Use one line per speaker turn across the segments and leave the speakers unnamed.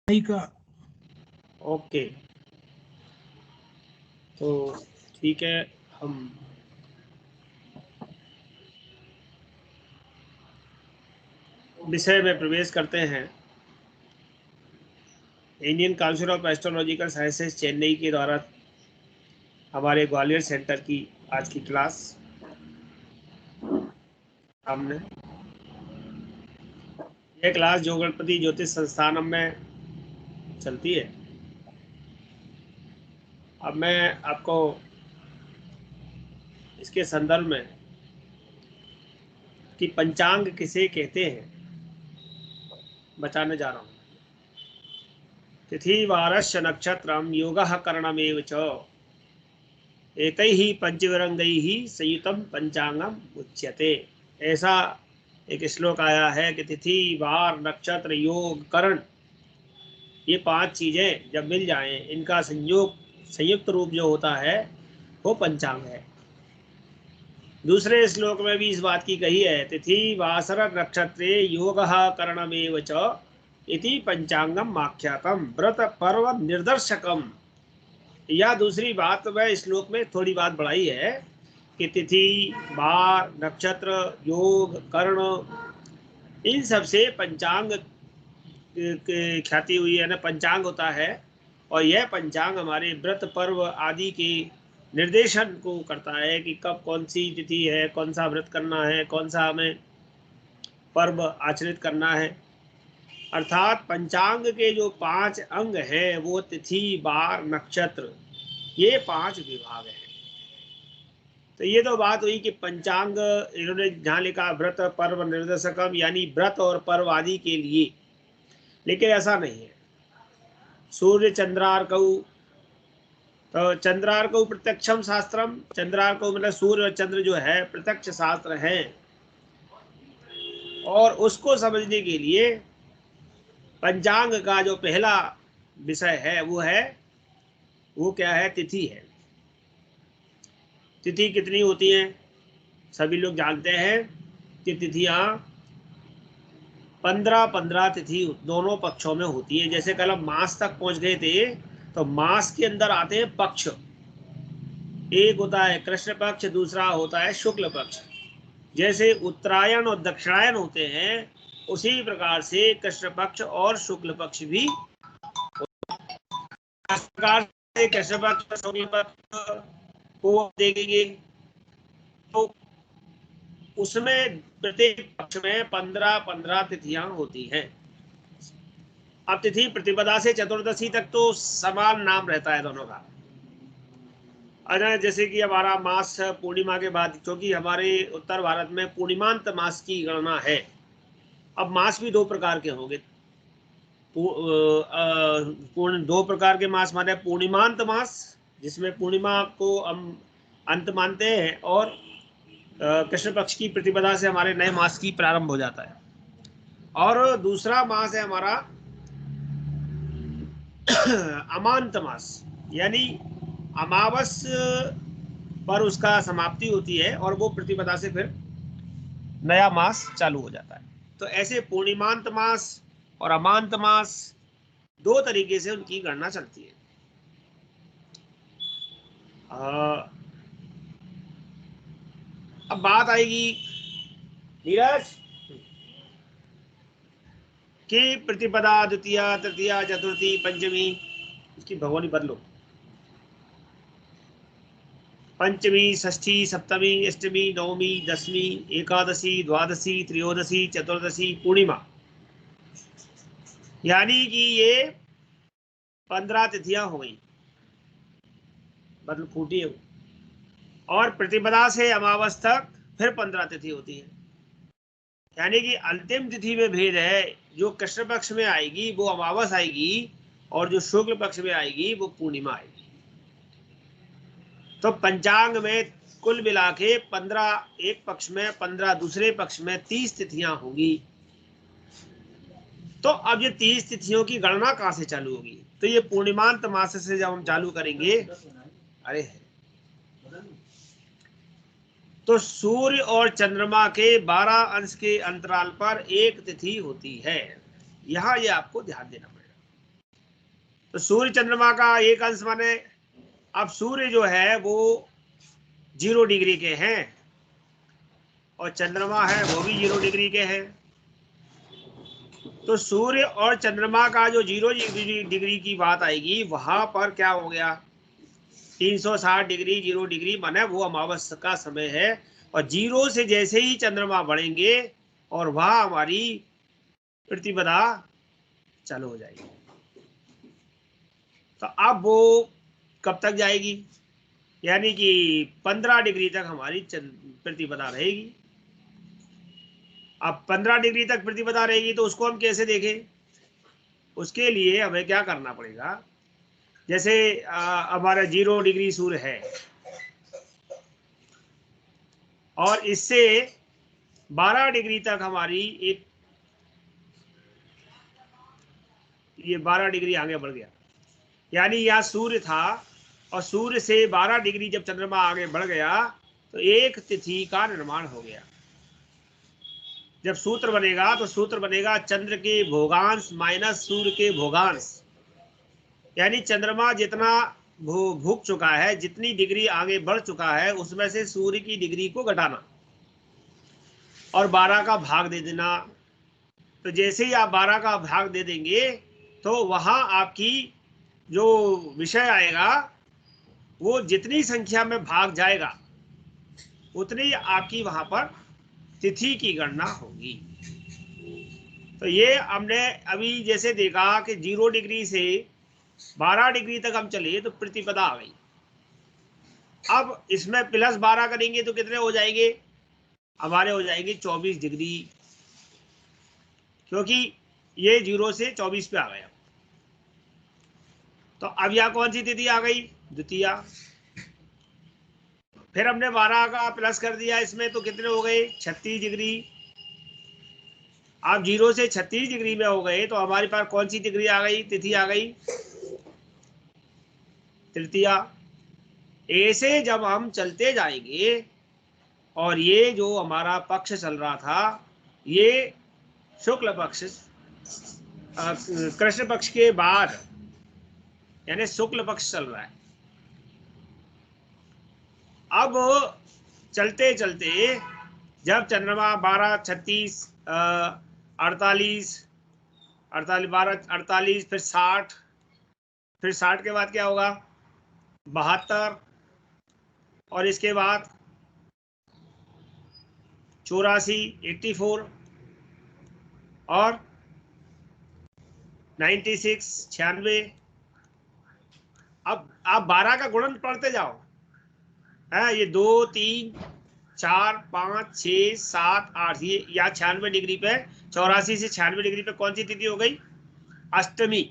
का।
ओके, तो ठीक है, हम विषय में प्रवेश करते हैं। Indian council of astrological sciences Chennai के द्वारा हमारे ग्वालियर सेंटर की आज की क्लास हमने ये क्लास जो गणपति ज्योतिष संस्थान में चलती है। अब मैं आपको इसके संदर्भ में कि पंचांग किसे कहते हैं बताने जा रहा हूँ। तिथि वारस्य नक्षत्रम योगः करणमेव च एतैहि पंचविरंगैहि संयुतम पंचांगम उच्यते। ऐसा एक श्लोक आया है कि तिथि वार नक्षत्र योग करण, ये 5 चीजें जब मिल जाएं, इनका संयुक्त रूप जो होता है वो पंचांग है। दूसरे श्लोक में भी इस बात की कही है, तिथि वासर नक्षत्रे योगः करणमेव च इति पंचांगम आख्यातम व्रत पर्व निर्दर्शकम। या दूसरी बात मैं श्लोक में थोड़ी बात बढ़ाई है कि तिथि वार नक्षत्र योग कर्ण, इन सब से पंचांग ख्याति हुई है ना, पंचांग होता है। और यह पंचांग हमारे व्रत पर्व आदि के निर्देशन को करता है कि कब कौन सी तिथि है, कौन सा व्रत करना है, कौन सा हमें पर्व आचरित करना है। अर्थात पंचांग के जो 5 अंग हैं वो तिथि वार नक्षत्र, ये 5 विभाग हैं। तो ये तो बात हुई कि पंचांग इन्होंने जहाँ लिखा व्रत पर्व निर्देशकम, यानी व्रत और पर्व आदि के लिए, लेकिन ऐसा नहीं है। सूर्य चंद्रार्कौ, तो चंद्रार्कौ प्रत्यक्षम शास्त्रम, चंद्रार्कौ मतलब सूर्य और चंद्र जो है प्रत्यक्ष शास्त्र है। और उसको समझने के लिए पंचांग का जो पहला विषय है वो क्या है, तिथि है। तिथि कितनी होती हैं सभी लोग जानते हैं कि तिथियां 15-15 तिथि दोनों पक्षों में होती है। जैसे कल हम मास तक पहुंच गए थे, तो मास के अंदर आते हैं पक्ष। एक होता है कृष्ण पक्ष, दूसरा होता है शुक्ल पक्ष। जैसे उत्तरायण और दक्षिणायन होते हैं, उसी प्रकार से कृष्ण पक्ष और शुक्ल पक्ष भी प्रकार से कृष्ण पक्ष शुक्ल पक्ष को देखेंगे तो उसमें प्रत्येक पक्ष में 15-15 तिथियां होती हैं। अब तिथि प्रतिपदा से चतुर्दशी तक तो समान नाम रहता है दोनों का। अगर जैसे कि हमारा मास पूर्णिमा के बाद, क्योंकि हमारे उत्तर भारत में पूर्णिमांत मास की गणना है। अब मास भी 2 प्रकार के होंगे। पूर्ण 2 प्रकार के मास माने पूर्णिमांत मास, जिसमें पूर्णिमा को हम अंत मानते हैं, और कृष्ण पक्ष की प्रतिपदा से हमारे नए मास की प्रारंभ हो जाता है। और दूसरा मास है हमारा अमांत मास, यानी अमावस पर उसका समाप्ति होती है और वो प्रतिपदा से फिर नया मास चालू हो जाता है। तो ऐसे पूर्णिमांत मास और अमांत मास 2 तरीके से उनकी गणना चलती है। अब बात आएगी नीरज कि प्रतिपदा द्वितीया तृतीया चतुर्थी पंचमी, इसकी भगवानी बदलो। पंचमी षष्ठी सप्तमी अष्टमी नवमी दसवीं एकादशी द्वादशी त्रयोदशी चतुर्दशी पूर्णिमा, यानी कि ये 15 तिथियां हो गई, मतलब फूटी है वो। और प्रतिपदा से अमावस तक फिर 15 तिथि होती है, यानी कि अंतिम तिथि में भेद है। जो कृष्ण पक्ष में आएगी वो अमावस आएगी, और जो शुक्ल पक्ष में आएगी वो पूर्णिमा आएगी। तो पंचांग में कुल मिला के 15 एक पक्ष में, 15 दूसरे पक्ष में, 30 तिथियां होंगी। तो अब ये 30 तिथियों की गणना कहां से चालू होगी? तो ये पूर्णिमांत मास से जब हम चालू करेंगे, अरे तो सूर्य और चंद्रमा के 12 अंश के अंतराल पर एक तिथि होती है। यहां ये आपको ध्यान देना पड़ेगा। तो सूर्य चंद्रमा का एक अंश माने, अब सूर्य जो है वो 0 डिग्री के हैं और चंद्रमा है वो भी 0 डिग्री के हैं। तो सूर्य और चंद्रमा का जो 0 डिग्री की बात आएगी, वहां पर क्या हो गया, 360 डिग्री 0 डिग्री माने वो अमावस्या का समय है। और 0 से जैसे ही चंद्रमा बढ़ेंगे और वह हमारी प्रतिपदा चालू हो जाएगी। तो अब वो कब तक जाएगी, यानी कि 15 डिग्री तक हमारी प्रतिपदा रहेगी। अब 15 डिग्री तक प्रतिपदा रहेगी तो उसको हम कैसे देखें, उसके लिए हमें क्या करना पड़ेगा, जैसे हमारा 0 डिग्री सूर्य है और इससे 12 डिग्री तक हमारी एक, ये 12 डिग्री आगे बढ़ गया, यानी यह सूर्य था और सूर्य से 12 डिग्री जब चंद्रमा आगे बढ़ गया तो एक तिथि का निर्माण हो गया। जब सूत्र बनेगा तो सूत्र बनेगा चंद्र के भोगांश माइनस सूर्य के भोगांश, यानी चंद्रमा जितना भूग चुका है, जितनी डिग्री आगे बढ़ चुका है, उसमें से सूर्य की डिग्री को घटाना और 12 का भाग दे देना। तो जैसे ही आप 12 का भाग दे देंगे तो वहां आपकी जो विषय आएगा वो जितनी संख्या में भाग जाएगा उतनी आपकी वहां पर तिथि की गणना होगी। तो ये हमने अभी जैसे देखा कि 0 डिग्री से 12 डिग्री तक हम चले तो प्रतिपदा आ गई। अब इसमें प्लस 12 करेंगे तो कितने हो जाएंगे, हमारे हो जाएंगे 24 डिग्री, क्योंकि ये 0 से 24 पे आ गया। तो अब यह कौन सी तिथि आ गई, द्वितीया। फिर हमने 12 का प्लस कर दिया इसमें तो कितने हो गए, 36 डिग्री। आप 0 से 36 डिग्री में हो गए तो हमारे पास कौन सी डिग्री आ गई, तिथि आ गई, तृतीया। ऐसे जब हम चलते जाएंगे और ये जो हमारा पक्ष चल रहा था, ये शुक्ल पक्ष कृष्ण पक्ष के बाद यानी शुक्ल पक्ष चल रहा है। अब चलते चलते जब चंद्रमा 12 36 48 48 12 48 फिर 60, फिर 60 के बाद क्या होगा 72 और इसके बाद 84 84 और 96 96। अब आप 12 का गुणन पढ़ते जाओ, है ये 2 3 4 5 6 7 8, ये या 96 डिग्री पे 84 से 96 डिग्री पे कौन सी तिथि हो गई, अष्टमी।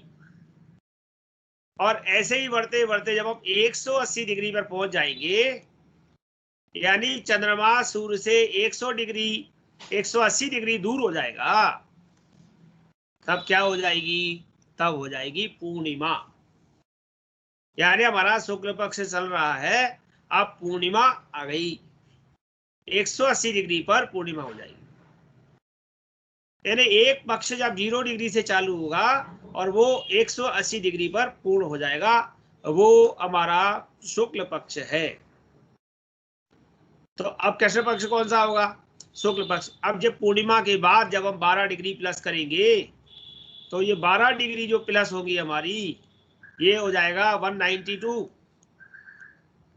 और ऐसे ही बढ़ते बढ़ते जब हम 180 डिग्री पर पहुंच जाएंगे, यानी चंद्रमा सूर्य से 100 डिग्री 180 डिग्री दूर हो जाएगा, तब क्या हो जाएगी, तब हो जाएगी पूर्णिमा। यानी हमारा शुक्ल पक्ष चल रहा है, अब पूर्णिमा आ गई, 180 डिग्री पर पूर्णिमा हो जाएगी। यानी एक पक्ष जब 0 डिग्री से चालू होगा और वो 180 डिग्री पर पूर्ण हो जाएगा, वो हमारा शुक्ल पक्ष है। तो अब कृष्ण पक्ष कौन सा होगा, शुक्ल पक्ष। अब जब पूर्णिमा के बाद जब हम 12 डिग्री प्लस करेंगे तो ये 12 डिग्री जो प्लस होगी हमारी, ये हो जाएगा 192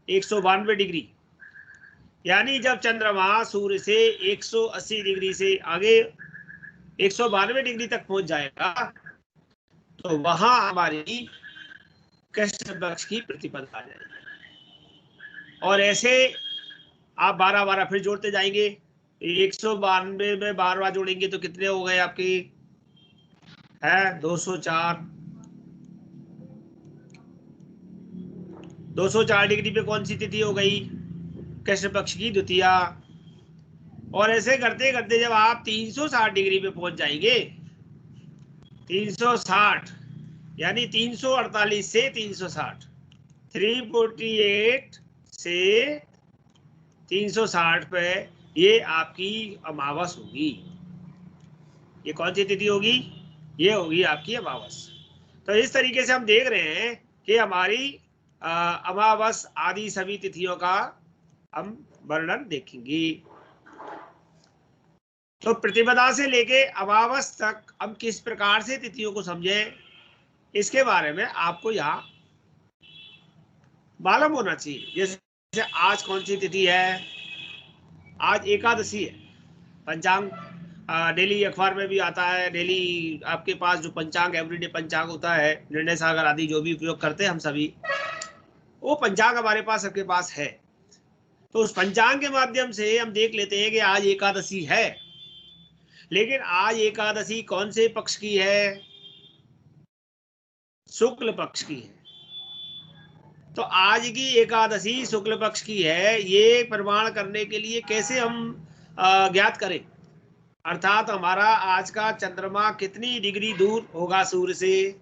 192 डिग्री। यानी जब चंद्रमा सूर्य से 180 डिग्री से आगे 192 डिग्री तक पहुंच जाएगा तो वहां हमारी कृष्ण पक्ष की प्रतिपदा आ जाएगी। और ऐसे आप 12 12 फिर जोड़ते जाएंगे, 192 में 12 जोड़ेंगे तो कितने हो गए आपके, है 204। 204 डिग्री पे कौन सी तिथि हो गई, कृष्ण पक्ष की द्वितीया। और ऐसे करते करते जब आप 360 डिग्री पे पहुंच जाएंगे, 360 यानी 348 से 360, 348 से 360 पे ये आपकी अमावस होगी। ये कौन सी तिथि होगी, ये होगी आपकी अमावस। तो इस तरीके से हम देख रहे हैं कि हमारी अमावस आदि सभी तिथियों का हम वर्णन देखेंगे। तो प्रतिपदा से लेके अमावस तक हम किस प्रकार से तिथियों को समझें, इसके बारे में आपको यहाँ मालूम होना चाहिए। जैसे आज कौन सी तिथि है, आज एकादशी है। पंचांग डेली अखबार में भी आता है, डेली आपके पास जो पंचांग एवरीडे पंचांग होता है, निर्णय सागर आदि जो भी उपयोग करते हैं हम सभी, वो पंचांग हमारे पास सबके पास है। तो उस पंचांग के माध्यम से हम देख लेते हैं कि आज एकादशी है। लेकिन आज एकादशी कौन से पक्ष की है? शुक्ल पक्ष की है। तो आज की एकादशी शुक्ल पक्ष की है, ये प्रमाण करने के लिए कैसे हम ज्ञात करें? अर्थात हमारा आज का चंद्रमा कितनी डिग्री दूर होगा सूर्य से?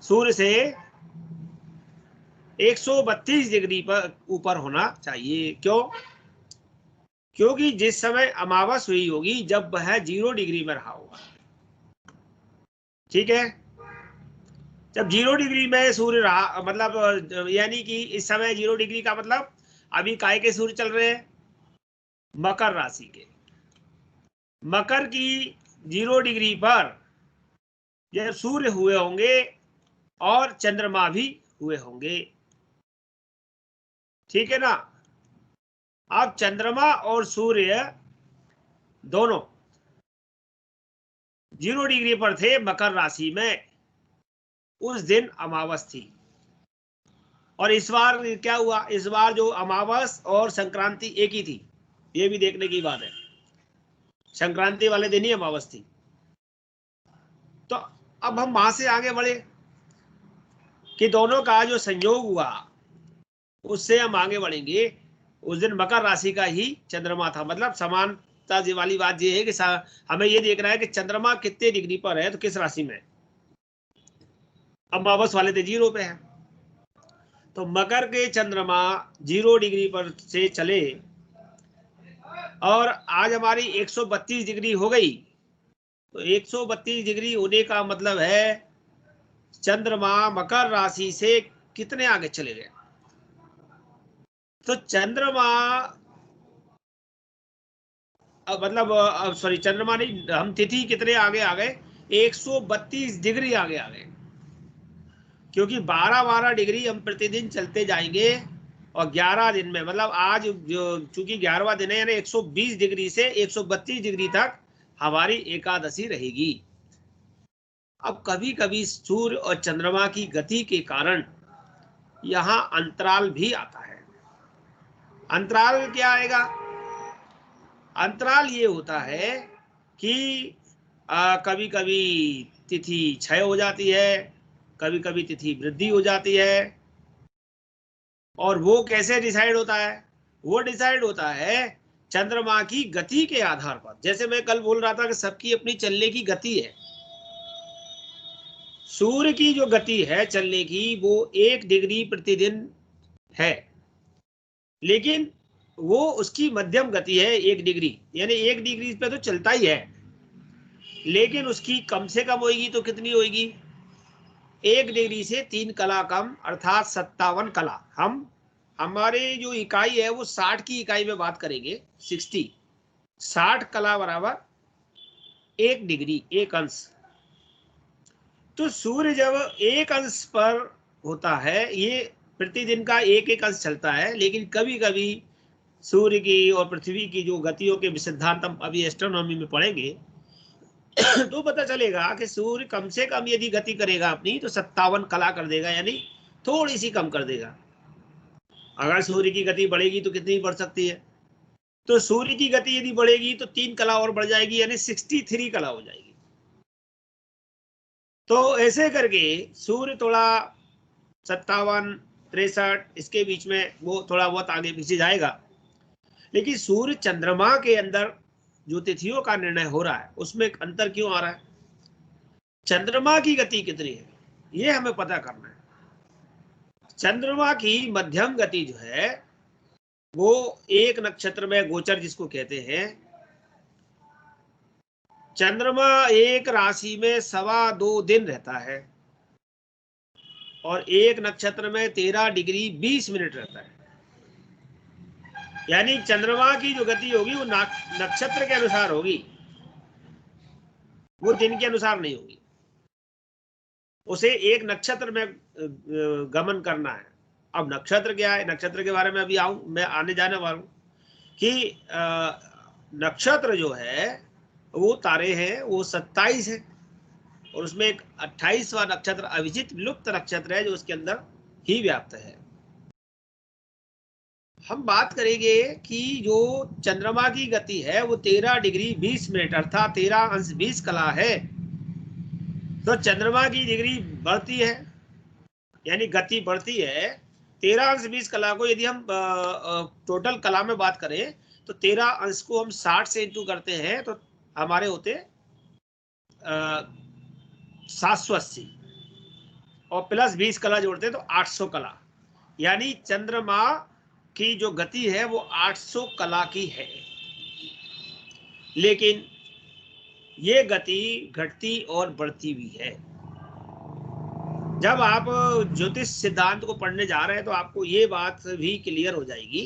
सूर्य से 132 डिग्री पर ऊपर होना चाहिए। क्यों? क्योंकि जिस समय अमावस हुई होगी जब वह 0 डिग्री में रहा होगा। ठीक है, जब 0 डिग्री में सूर्य रहा, मतलब यानी कि इस समय 0 डिग्री का मतलब अभी काय के सूर्य चल रहे हैं? मकर राशि के। मकर की 0 डिग्री पर जब सूर्य हुए होंगे और चंद्रमा भी हुए होंगे। ठीक है ना? अब चंद्रमा और सूर्य दोनों 0 डिग्री पर थे मकर राशि में, उस दिन अमावस थी। और इस बार क्या हुआ? इस बार जो अमावस और संक्रांति एक ही थी, ये भी देखने की बात है। संक्रांति वाले दिन ही अमावस थी। तो अब हम वहां से आगे बढ़े कि दोनों का जो संयोग हुआ उससे हम आगे बढ़ेंगे। उस दिन मकर राशि का ही चंद्रमा था, मतलब समानता वाली बात ये है कि हमें ये देखना है कि चंद्रमा कितने डिग्री पर है, तो किस राशि में। अमावस वाले थे 0 पे है, तो मकर के चंद्रमा 0 डिग्री पर से चले और आज हमारी 132 डिग्री हो गई। तो 132 डिग्री होने का मतलब है चंद्रमा मकर राशि से कितने आगे चले गए? तो चंद्रमा मतलब सॉरी, चंद्रमा नहीं, हम तिथि कितने आगे आ गए? 132 डिग्री आगे आ गए। क्योंकि 12-12 डिग्री हम प्रतिदिन चलते जाएंगे और 11 दिन में, मतलब आज जो चूंकि 11वां दिन है, यानी 120 डिग्री से 132 डिग्री तक हमारी एकादशी रहेगी। अब कभी कभी सूर्य और चंद्रमा की गति के कारण यहां अंतराल भी आता है। अंतराल क्या आएगा? अंतराल ये होता है कि कभी कभी तिथि क्षय हो जाती है, कभी कभी तिथि वृद्धि हो जाती है। और वो कैसे डिसाइड होता है? वो डिसाइड होता है चंद्रमा की गति के आधार पर। जैसे मैं कल बोल रहा था कि सबकी अपनी चलने की गति है। सूर्य की जो गति है चलने की वो 1 डिग्री प्रतिदिन है, लेकिन वो उसकी मध्यम गति है 1 डिग्री, यानी 1 डिग्री पे तो चलता ही है, लेकिन उसकी कम से कम होगी तो कितनी होगी? 1 डिग्री से 3 कला कम, अर्थात 57 कला। हम हमारे जो इकाई है वो 60 की इकाई में बात करेंगे। 60 कला बराबर 1 डिग्री, 1 अंश। तो सूर्य जब 1 अंश पर होता है, ये प्रतिदिन का 1-1 अंश चलता है, लेकिन कभी कभी सूर्य की और पृथ्वी की जो गतियों के सिद्धांत हम अभी एस्ट्रोनॉमी में पढ़ेंगे तो पता चलेगा कि सूर्य कम से कम यदि गति करेगा अपनी तो 57 कला कर देगा, यानी थोड़ी सी कम कर देगा। अगर सूर्य की गति बढ़ेगी तो कितनी बढ़ सकती है? तो सूर्य की गति यदि बढ़ेगी तो 3 कला और बढ़ जाएगी, यानी 63 कला हो जाएगी। तो ऐसे करके सूर्य थोड़ा 57, 63 इसके बीच में वो थोड़ा बहुत आगे पीछे जाएगा। लेकिन सूर्य चंद्रमा के अंदर जो तिथियों का निर्णय हो रहा है उसमें अंतर क्यों आ रहा है? चंद्रमा की गति कितनी है ये हमें पता करना है। चंद्रमा की मध्यम गति जो है वो एक नक्षत्र में गोचर जिसको कहते हैं, चंद्रमा एक राशि में 2.25 दिन रहता है और एक नक्षत्र में 13 डिग्री 20 मिनट रहता है। यानी चंद्रमा की जो गति होगी वो नक्षत्र के अनुसार होगी, वो दिन के अनुसार नहीं होगी। उसे एक नक्षत्र में गमन करना है। अब नक्षत्र क्या है, नक्षत्र के बारे में अभी मैं आने जाने वाला हूं कि नक्षत्र जो है वो तारे हैं, वो 27 है और उसमें एक 28वां नक्षत्र अभिजित लुप्त नक्षत्र है जो उसके अंदर ही व्याप्त है। हम बात करेंगे कि जो चंद्रमा की गति है वो 13 डिग्री 20 मिनट अर्थात 13 अंश 20 कला है। तो चंद्रमा की डिग्री बढ़ती है, यानी गति बढ़ती है। 13 अंश 20 कला को यदि हम टोटल कला में बात करें तो 13 अंश को हम 60 से इंटू करते हैं तो हमारे होते 780 और प्लस 20 कला जोड़ते हैं तो 800 कला। यानी चंद्रमा की जो गति है वो 800 कला की है। लेकिन ये गति घटती और बढ़ती भी है। जब आप ज्योतिष सिद्धांत को पढ़ने जा रहे हैं तो आपको ये बात भी क्लियर हो जाएगी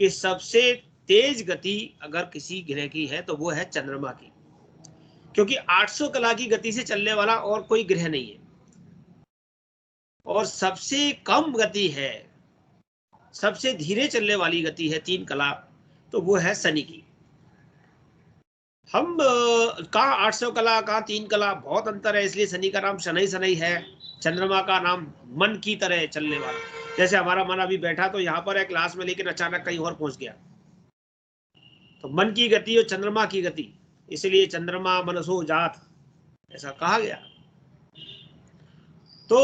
कि सबसे तेज गति अगर किसी ग्रह की है तो वो है चंद्रमा की, क्योंकि 800 कला की गति से चलने वाला और कोई ग्रह नहीं है। और सबसे कम गति है, सबसे धीरे चलने वाली गति है 3 कला, तो वो है शनि की। हम कहा 800 कला कहा 3 कला, बहुत अंतर है। इसलिए शनि का नाम शनै शनै है, चंद्रमा का नाम मन की तरह चलने वाला। जैसे हमारा मन अभी बैठा तो यहाँ पर है क्लास में, लेकिन अचानक कहीं और पहुंच गया, तो मन की गति और चंद्रमा की गति, इसलिए चंद्रमा मनसो जात ऐसा कहा गया। तो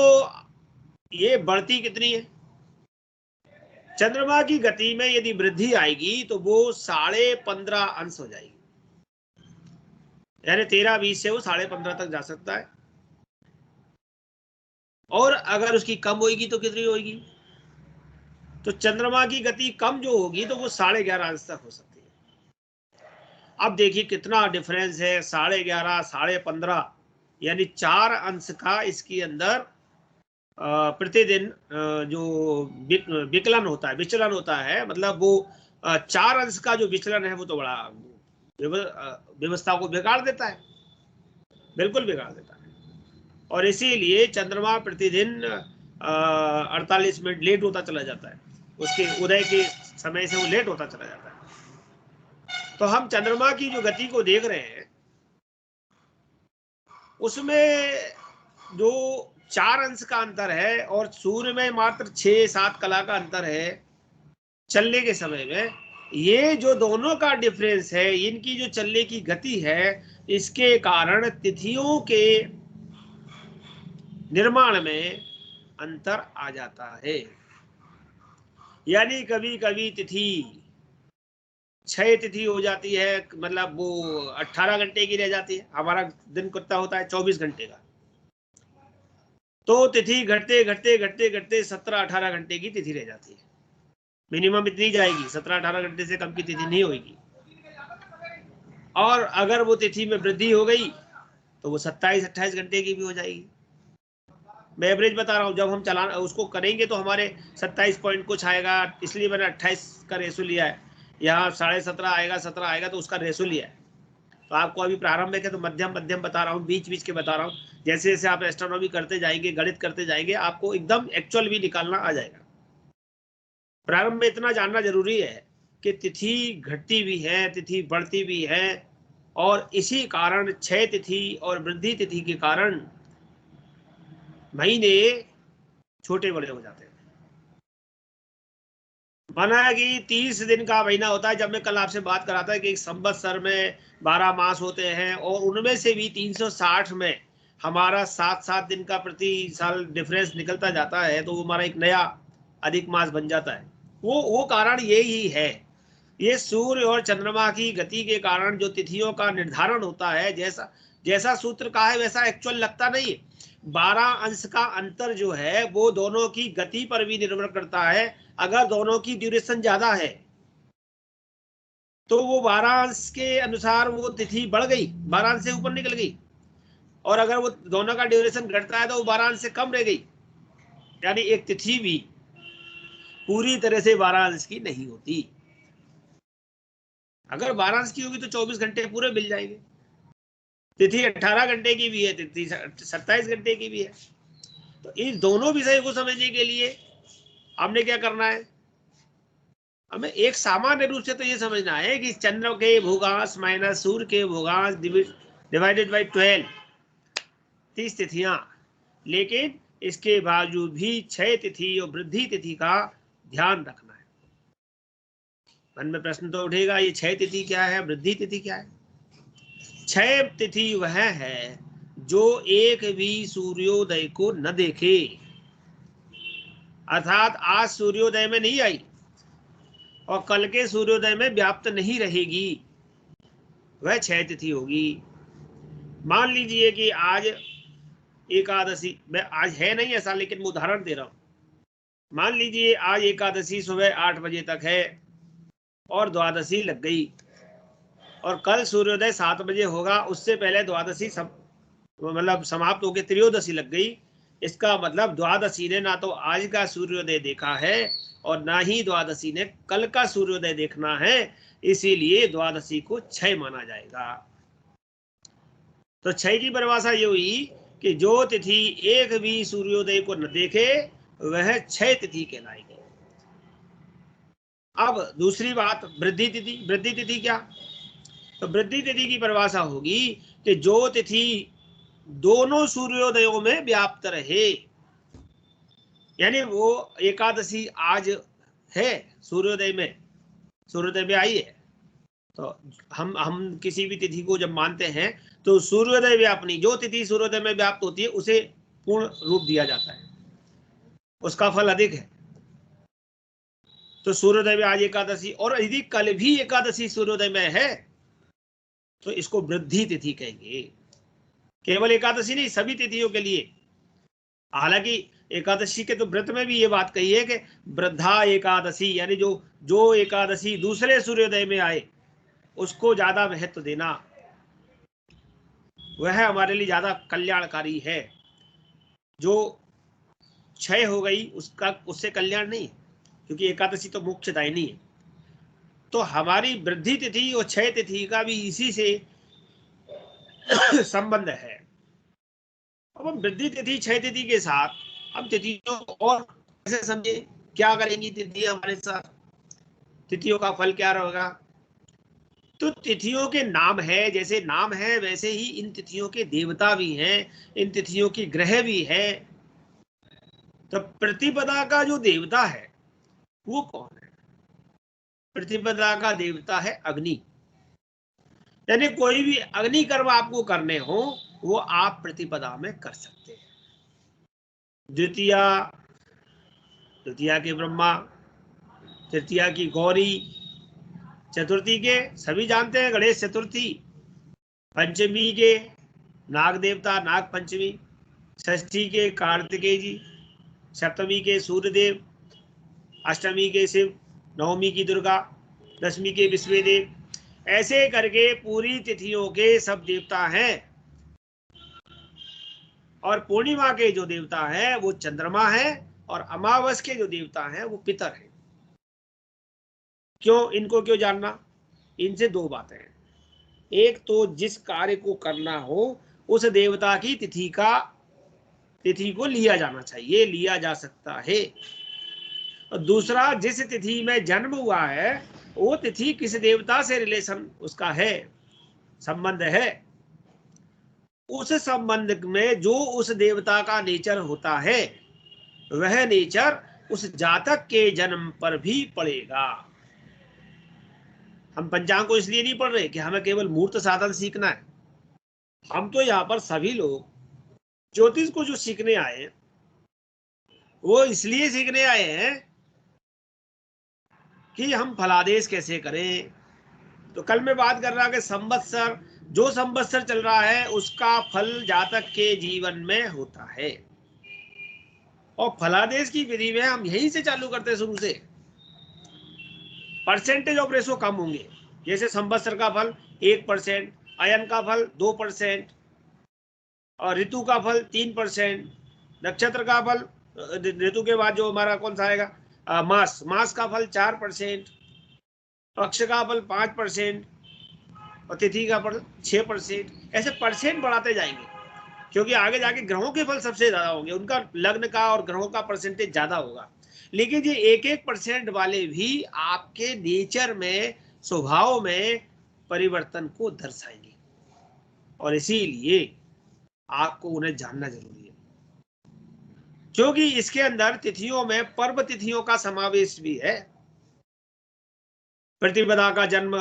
ये बढ़ती कितनी है? चंद्रमा की गति में यदि वृद्धि आएगी तो वो 15.5 अंश हो जाएगी, यानी 13-20 से वो 15.5 तक जा सकता है। और अगर उसकी कम होगी तो कितनी होगी? तो चंद्रमा की गति कम जो होगी तो वो 11.5 अंश तक हो सकती है। अब देखिए कितना डिफरेंस है, 11.5 15.5, यानी 4 अंश का इसके अंदर प्रतिदिन जो विकलन होता है, विचलन होता है, मतलब वो 4 अंश का जो विचलन है वो तो बड़ा व्यवस्था को बिगाड़ देता है, बिल्कुल बिगाड़ देता है। और इसीलिए चंद्रमा प्रतिदिन 48 मिनट लेट होता चला जाता है, उसके उदय के समय से वो लेट होता चला जाता है। तो हम चंद्रमा की जो गति को देख रहे हैं उसमें जो 4 अंश का अंतर है और सूर्य में मात्र 6-7 कला का अंतर है चलने के समय में, ये जो दोनों का डिफरेंस है, इनकी जो चलने की गति है, इसके कारण तिथियों के निर्माण में अंतर आ जाता है। यानी कभी कभी तिथि 6 तिथि हो जाती है, मतलब वो 18 घंटे की रह जाती है। हमारा दिन कितना होता है? 24 घंटे का। तो तिथि घटते घटते घटते घटते 17-18 घंटे की तिथि रह जाती है। मिनिमम इतनी जाएगी, 17-18 घंटे से कम की तिथि नहीं होगी। और अगर वो तिथि में वृद्धि हो गई तो वो 27-28 घंटे की भी हो जाएगी। मैं एवरेज बता रहा हूँ, जब हम चलाना उसको करेंगे तो हमारे 27 पॉइंट कुछ आएगा, इसलिए मैंने 28 का रेशो लिया है। यहाँ 17.5 आएगा, 17 आएगा, तो उसका रेशो लिया है। तो आपको अभी प्रारंभिक है तो मध्यम मध्यम बता रहा हूँ, बीच बीच के बता रहा हूँ। जैसे जैसे आप एस्ट्रोनॉमी करते जाएंगे, गणित करते जाएंगे, आपको एकदम एक्चुअल भी निकालना आ जाएगा। प्रारंभ में इतना जानना जरूरी है कि तिथि घटती भी है, तिथि बढ़ती भी है, और इसी कारण क्षय तिथि और वृद्धि तिथि के कारण महीने छोटे बड़े हो जाते हैं। माना है कि 30 दिन का महीना होता है। जब मैं कल आपसे बात कर रहा था कि एक संवत्सर में 12 मास होते हैं और उनमें से भी 360 में हमारा 7-7 दिन का प्रति साल डिफरेंस निकलता जाता है, तो वो हमारा एक नया अधिक मास बन जाता है। वो कारण यही है, ये सूर्य और चंद्रमा की गति के कारण जो तिथियों का निर्धारण होता है, जैसा जैसा सूत्र का है वैसा एक्चुअल लगता नहीं है। 12 अंश का अंतर जो है वो दोनों की गति पर भी निर्भर करता है। अगर दोनों की ड्यूरेशन ज्यादा है तो वो 12 अंश के अनुसार वो तिथि बढ़ गई, 12 अंश से ऊपर निकल गई, और अगर वो दोनों का ड्यूरेशन घटता है तो वो 12 अंश से कम रह गई। यानी एक तिथि भी पूरी तरह से 12 अंश की नहीं होती। अगर 12 अंश की होगी तो 24 घंटे पूरे मिल जाएंगे। तिथि 18 घंटे की भी है, तिथि 27 घंटे की भी है। तो इन दोनों विषय को समझने के लिए हमने क्या करना है, हमें एक सामान्य रूप से तो ये समझना है कि चंद्र के भूगांश माइनस सूर्य के भूगांश डिवाइडेड बाई 12, 30 तिथियां। लेकिन इसके बावजूद भी क्षय तिथि और वृद्धि तिथि का ध्यान रखना है। मन में प्रश्न तो उठेगा, ये क्षय तिथि क्या है, वृद्धि तिथि क्या है? क्षय तिथि वह है जो एक भी सूर्योदय को न देखे, अर्थात आज सूर्योदय में नहीं आई और कल के सूर्योदय में व्याप्त नहीं रहेगी, वह क्षय तिथि होगी। मान लीजिए कि आज एकादशी, मैं आज है नहीं ऐसा, लेकिन मैं उदाहरण दे रहा हूं। मान लीजिए आज एकादशी सुबह 8 बजे तक है और द्वादशी लग गई, और कल सूर्योदय 7 बजे होगा, उससे पहले द्वादशी मतलब समाप्त होकर त्रयोदशी लग गई। इसका मतलब द्वादशी ने ना तो आज का सूर्योदय देखा है और ना ही द्वादशी ने कल का सूर्योदय देखना है, इसीलिए द्वादशी को क्षय माना जाएगा। तो क्षय की परिभाषा ये हुई कि जो तिथि एक भी सूर्योदय को न देखे वह क्षय तिथि कहलाएगी। अब दूसरी बात, वृद्धि तिथि। वृद्धि तिथि क्या? तो वृद्धि तिथि की परिभाषा होगी कि जो तिथि दोनों सूर्योदयों में व्याप्त रहे, यानी वो एकादशी आज है, सूर्योदय में आई है, तो हम किसी भी तिथि को जब मानते हैं तो सूर्योदय व्यापनी, जो तिथि सूर्योदय में व्याप्त होती है उसे पूर्ण रूप दिया जाता है, उसका फल अधिक है। तो सूर्योदय में आज एकादशी, और यदि कल भी एकादशी सूर्योदय में है तो इसको वृद्धि तिथि कहेंगे। केवल एकादशी नहीं, सभी तिथियों के लिए। हालांकि एकादशी के तो व्रत में भी ये बात कही है कि वृद्धा एकादशी, यानी जो एकादशी दूसरे सूर्योदय में आए उसको ज्यादा महत्व देना, वह हमारे लिए ज्यादा कल्याणकारी है। जो क्षय हो गई उससे कल्याण नहीं, क्योंकि एकादशी तो मोक्षदायिनी है। तो हमारी वृद्धि तिथि और क्षय तिथि का भी इसी से संबंध है। अब हम वृद्धि तिथि क्षय तिथि के साथ हम तिथियों को और कैसे समझे, क्या करेंगी तिथि हमारे साथ, तिथियों का फल क्या रहेगा? तो तिथियों के नाम है, जैसे नाम है वैसे ही इन तिथियों के देवता भी हैं, इन तिथियों की ग्रह भी है। तो प्रतिपदा का जो देवता है वो कौन है? प्रतिपदा का देवता है अग्नि। यानी कोई भी अग्नि कर्म आपको करने हो वो आप प्रतिपदा में कर सकते हैं। द्वितीया, द्वितीया के ब्रह्मा, तृतीया की गौरी, चतुर्थी के सभी जानते हैं गणेश चतुर्थी, पंचमी के नाग देवता नाग पंचमी, षष्ठी के कार्तिकेय जी, सप्तमी के सूर्यदेव, अष्टमी के शिव, नवमी की दुर्गा, दशमी के विश्वदेव, ऐसे करके पूरी तिथियों के सब देवता हैं। और पूर्णिमा के जो देवता है वो चंद्रमा है, और अमावस के जो देवता है वो पितर है। क्यों, इनको क्यों जानना? इनसे दो बातें हैं। एक तो जिस कार्य को करना हो उस देवता की तिथि को लिया जाना चाहिए, लिया जा सकता है। और दूसरा, जिस तिथि में जन्म हुआ है वो तिथि किस देवता से रिलेशन उसका है, संबंध है, उस संबंध में जो उस देवता का नेचर होता है वह नेचर उस जातक के जन्म पर भी पड़ेगा। हम पंचांग को इसलिए नहीं पढ़ रहे कि हमें केवल मूर्त साधन सीखना है। हम तो यहाँ पर सभी लोग ज्योतिष को जो सीखने आए वो इसलिए सीखने आए हैं कि हम फलादेश कैसे करें। तो कल मैं बात कर रहा कि संवत्सर, जो संवत्सर चल रहा है उसका फल जातक के जीवन में होता है, और फलादेश की विधि में हम यहीं से चालू करते हैं शुरू से। परसेंटेज ऑफ रेशो कम होंगे, जैसे संवत्सर का फल 1%, अयन का फल 2%, और ऋतु का फल 3%, नक्षत्र का फल, ऋतु के बाद जो हमारा कौन सा आएगा, मास, मास का फल 4%, पक्ष का फल 5%, और तिथि का फल 6%। ऐसे परसेंट बढ़ाते जाएंगे, क्योंकि आगे जाके ग्रहों के फल सबसे ज्यादा होंगे, उनका लग्न का और ग्रहों का परसेंटेज ज्यादा होगा। लेकिन ये 1-1% वाले भी आपके नेचर में, स्वभाव में परिवर्तन को दर्शाएंगे, और इसीलिए आपको उन्हें जानना जरूरी है, क्योंकि इसके अंदर तिथियों में पर्व तिथियों का समावेश भी है। प्रतिपदा का जन्म,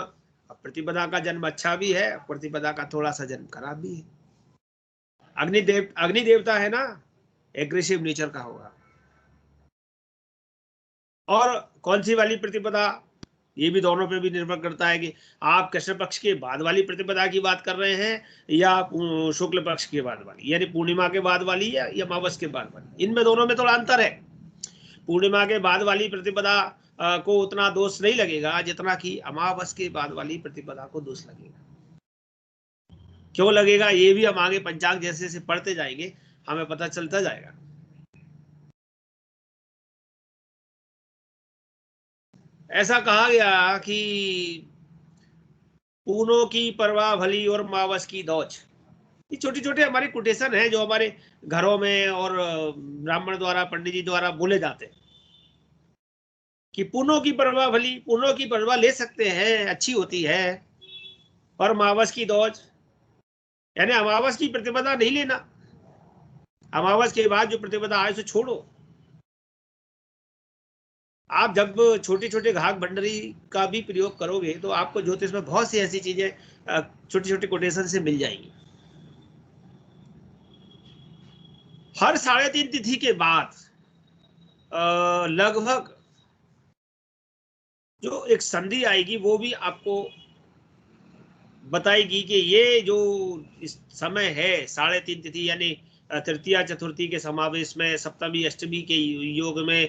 प्रतिपदा का जन्म अच्छा भी है, प्रतिपदा का थोड़ा सा जन्म खराब भी है। अग्नि देवता है ना, एग्रेसिव नेचर का होगा। और कौन सी वाली प्रतिपदा, ये भी दोनों पे भी निर्भर करता है कि आप कृष्ण पक्ष के बाद वाली प्रतिपदा की बात कर रहे हैं या शुक्ल पक्ष के बाद वाली, यानी पूर्णिमा के बाद वाली या अमावस के बाद वाली। इनमें दोनों में थोड़ा अंतर है। पूर्णिमा के बाद वाली प्रतिपदा को उतना दोष नहीं लगेगा जितना कि अमावस के बाद वाली प्रतिपदा को दोष लगेगा। क्यों लगेगा, ये भी हम आगे पंचांग जैसे जैसे पढ़ते जाएंगे हमें पता चलता जाएगा। ऐसा कहा गया कि पूनों की परवाह भली और मावस की दौच। ये छोटे छोटे हमारे कोटेशन हैं जो हमारे घरों में और ब्राह्मण द्वारा, पंडित जी द्वारा बोले जाते हैं कि पूनों की परवाह भली, पूनों की परवाह ले सकते हैं, अच्छी होती है, पर मावस की दौच यानी अमावस की प्रतिपदा नहीं लेना। अमावस के बाद जो प्रतिपदा आए उसे छोड़ो। आप जब छोटे छोटे घाघ भंडरी का भी प्रयोग करोगे तो आपको ज्योतिष में बहुत सी ऐसी चीजें छोटी छोटी कोटेशन से मिल जाएंगी। हर 3.5 तिथि के बाद लगभग जो एक संधि आएगी वो भी आपको बताएगी कि ये जो इस समय है 3.5 तिथि, यानी तृतीया चतुर्थी के समावेश में, सप्तमी अष्टमी के योग में,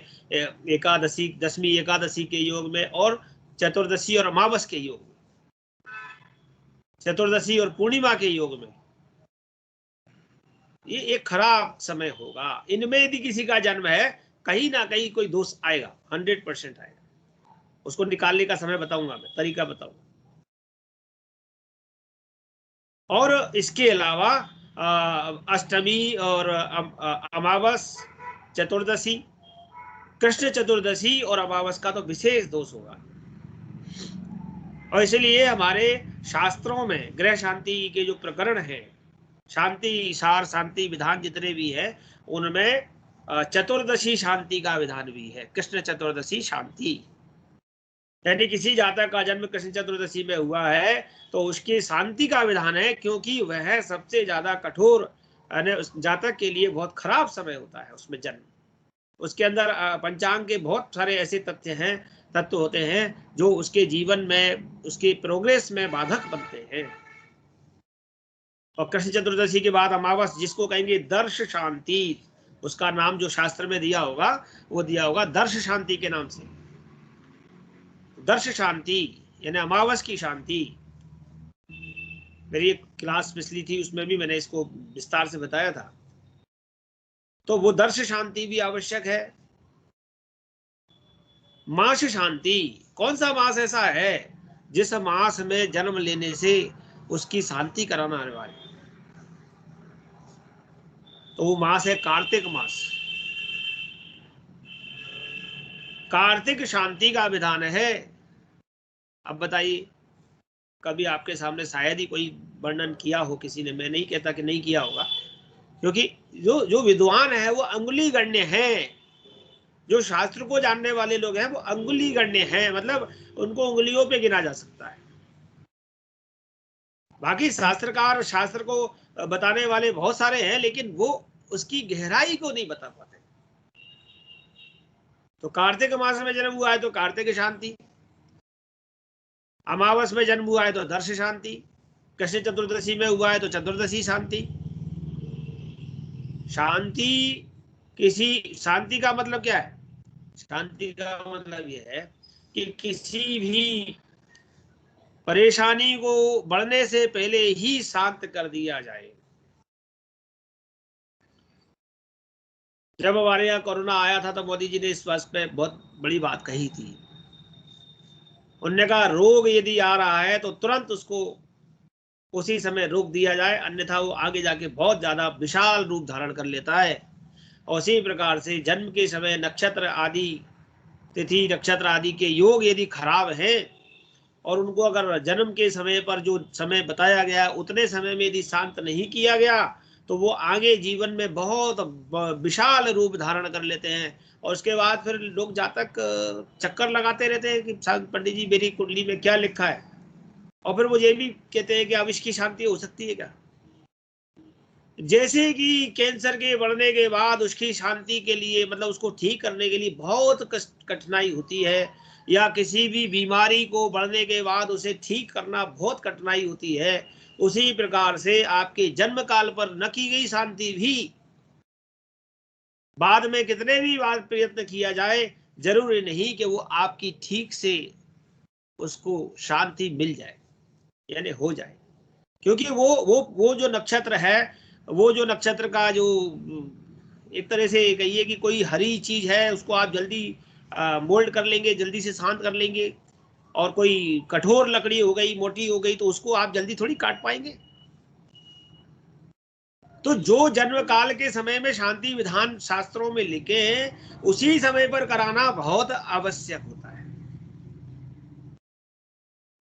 एकादशी, दशमी एकादशी के योग में, और चतुर्दशी और अमावस के योग में, चतुर्दशी और पूर्णिमा के योग में, ये एक खराब समय होगा। इनमें यदि किसी का जन्म है कहीं ना कहीं कोई दोष आएगा, 100% आएगा। उसको निकालने का समय बताऊंगा मैं, तरीका बताऊंगा। और इसके अलावा अष्टमी और अमावस, चतुर्दशी, कृष्ण चतुर्दशी और अमावस का तो विशेष दोष होगा। और इसलिए हमारे शास्त्रों में ग्रह शांति के जो प्रकरण हैं, शांति सार, शांति विधान जितने भी है, उनमें चतुर्दशी शांति का विधान भी है। कृष्ण चतुर्दशी शांति, यानी किसी जातक का जन्म कृष्ण चतुर्दशी में हुआ है तो उसकी शांति का विधान है, क्योंकि वह सबसे ज्यादा कठोर, जातक के लिए बहुत खराब समय होता है उसमें जन्म। उसके अंदर पंचांग के बहुत सारे ऐसे तत्व होते हैं जो उसके जीवन में, उसके प्रोग्रेस में बाधक बनते हैं। और कृष्ण चतुर्दशी के बाद अमावस, जिसको कहेंगे दर्श शांति, उसका नाम जो शास्त्र में दिया होगा वो दिया होगा दर्श शांति के नाम से। दर्श शांति यानी अमावस की शांति। मेरी एक क्लास पिछली थी, उसमें भी मैंने इसको विस्तार से बताया था। तो वो दर्श शांति भी आवश्यक है। मास शांति, कौन सा मास ऐसा है जिस मास में जन्म लेने से उसकी शांति कराना अनिवार्य, तो वो मास है कार्तिक मास। कार्तिक शांति का विधान है। अब बताइए, कभी आपके सामने शायद ही कोई वर्णन किया हो किसी ने, मैं नहीं कहता कि नहीं किया होगा, क्योंकि जो जो विद्वान है वो अंगुली गण्य हैं, जो शास्त्र को जानने वाले लोग हैं वो अंगुली गण्य हैं, मतलब उनको उंगलियों पे गिना जा सकता है। बाकी शास्त्रकार और शास्त्र को बताने वाले बहुत सारे हैं, लेकिन वो उसकी गहराई को नहीं बता पाते। तो कार्तिक मास में जन्म हुआ है तो कार्तिक शांति, अमावस में जन्म हुआ है तो दर्श शांति, कृष्ण चतुर्दशी में हुआ है तो चतुर्दशी शांति। शांति, किसी शांति का मतलब क्या है? शांति का मतलब यह है कि किसी भी परेशानी को बढ़ने से पहले ही शांत कर दिया जाए। जब हमारे यहाँ कोरोना आया था तो मोदी जी ने इस बात पे बहुत बड़ी बात कही थी। उन्होंने कहा रोग यदि आ रहा है तो तुरंत उसको उसी समय रोक दिया जाए, अन्यथा वो आगे जाके बहुत ज्यादा विशाल रूप धारण कर लेता है। उसी प्रकार से जन्म के समय नक्षत्र आदि, तिथि नक्षत्र आदि के योग यदि खराब हैं और उनको अगर जन्म के समय पर जो समय बताया गया उतने समय में यदि शांत नहीं किया गया तो वो आगे जीवन में बहुत विशाल रूप धारण कर लेते हैं। और उसके बाद फिर लोग जातक चक्कर लगाते रहते हैं कि पंडित जी मेरी कुंडली में क्या लिखा है, और फिर वो ये भी कहते हैं कि अब इसकी शांति हो सकती है क्या। जैसे कि कैंसर के बढ़ने के बाद उसकी शांति के लिए, मतलब उसको ठीक करने के लिए बहुत कठिनाई होती है, या किसी भी बीमारी को बढ़ने के बाद उसे ठीक करना बहुत कठिनाई होती है, उसी प्रकार से आपके जन्म काल पर न की गई शांति भी बाद में कितने भी बार प्रयत्न किया जाए, जरूरी नहीं कि वो आपकी ठीक से उसको शांति मिल जाए, यानी हो जाए। क्योंकि वो जो नक्षत्र है, वो जो नक्षत्र का जो एक तरह से कहिए कि कोई हरी चीज है उसको आप जल्दी मोल्ड कर लेंगे, जल्दी से शांत कर लेंगे, और कोई कठोर लकड़ी हो गई, मोटी हो गई, तो उसको आप जल्दी थोड़ी काट पाएंगे। तो जो जन्म काल के समय में शांति विधान शास्त्रों में लिखे हैं उसी समय पर कराना बहुत आवश्यक होता है।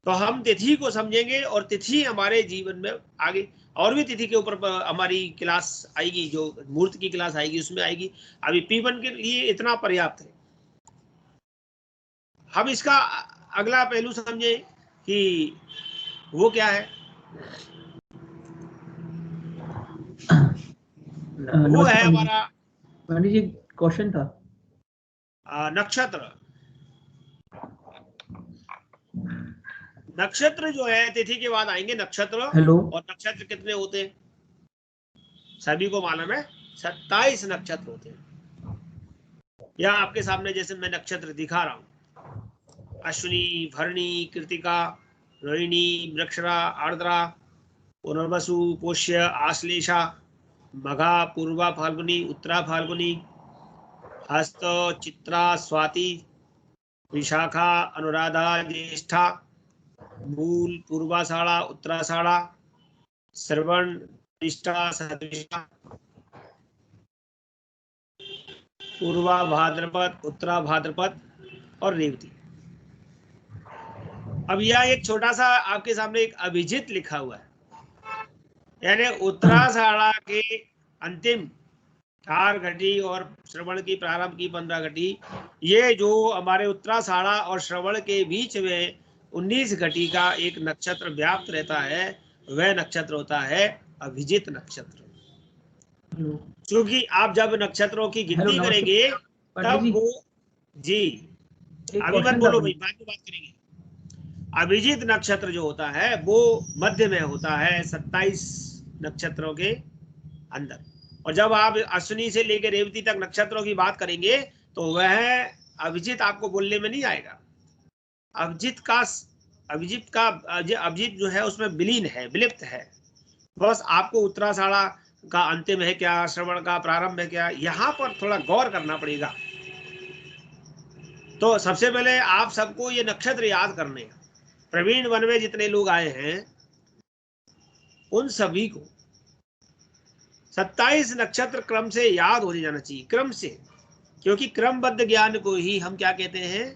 तो हम तिथि को समझेंगे और तिथि हमारे जीवन में आगे और भी तिथि के ऊपर हमारी क्लास आएगी, जो मुहूर्त की क्लास आएगी उसमें आएगी। अभी P1 के लिए इतना पर्याप्त है। हम इसका अगला पहलू समझे कि वो क्या है। वो है हमारा
पंडित जी, क्वेश्चन था
नक्षत्र। नक्षत्र जो है तिथि के बाद आएंगे नक्षत्र।
हेलो,
और नक्षत्र कितने होते हैं सभी को मालूम है, 27 नक्षत्र होते हैं। या आपके सामने जैसे मैं नक्षत्र दिखा रहा हूं, अश्विनी, भरणी, कृतिका, रोहिणी, मृगशिरा, आर्द्रा, पुनर्वसु, पुष्य, आश्लेषा, मघा, पूर्वा फाल्गुनी, उत्तरा फाल्गुनी, हस्त, चित्रा, स्वाति, विशाखा, अनुराधा, ज्येष्ठा, मूल, पूर्वाषाढ़ा, उत्तराषाढ़ा, श्रवण, निष्ठा, सतविशा, पूर्वा भाद्रपद, उत्तरा भाद्रपद और रेवती। अब यह एक छोटा सा आपके सामने एक अभिजित लिखा हुआ है, यानी उत्तराषाढ़ा के अंतिम 4 घटी और श्रवण की प्रारंभ की 15 घटी, ये जो हमारे उत्तराषाढ़ा और श्रवण के बीच में 19 घटी का एक नक्षत्र व्याप्त रहता है, वह नक्षत्र होता है अभिजित नक्षत्र। क्योंकि आप जब नक्षत्रों की गिनती करेंगे तब वो जी अभी मत बोलो भाई, बाद में बात करेंगे। अभिजित नक्षत्र जो होता है वो मध्य में होता है 27 नक्षत्रों के अंदर। और जब आप अश्विनी से लेकर रेवती तक नक्षत्रों की बात करेंगे तो वह अभिजित आपको बोलने में नहीं आएगा। अभिजित जो है उसमें विलीन है, विलिप्त है। बस आपको उत्तराषाढ़ा का अंतिम है क्या, श्रवण का प्रारंभ है क्या, यहाँ पर थोड़ा गौर करना पड़ेगा। तो सबसे पहले आप सबको ये नक्षत्र याद करने हैं। प्रवीण वन में जितने लोग आए हैं उन सभी को 27 नक्षत्र क्रम से याद हो जाना चाहिए, क्रम से। क्योंकि क्रमबद्ध ज्ञान को ही हम क्या कहते हैं,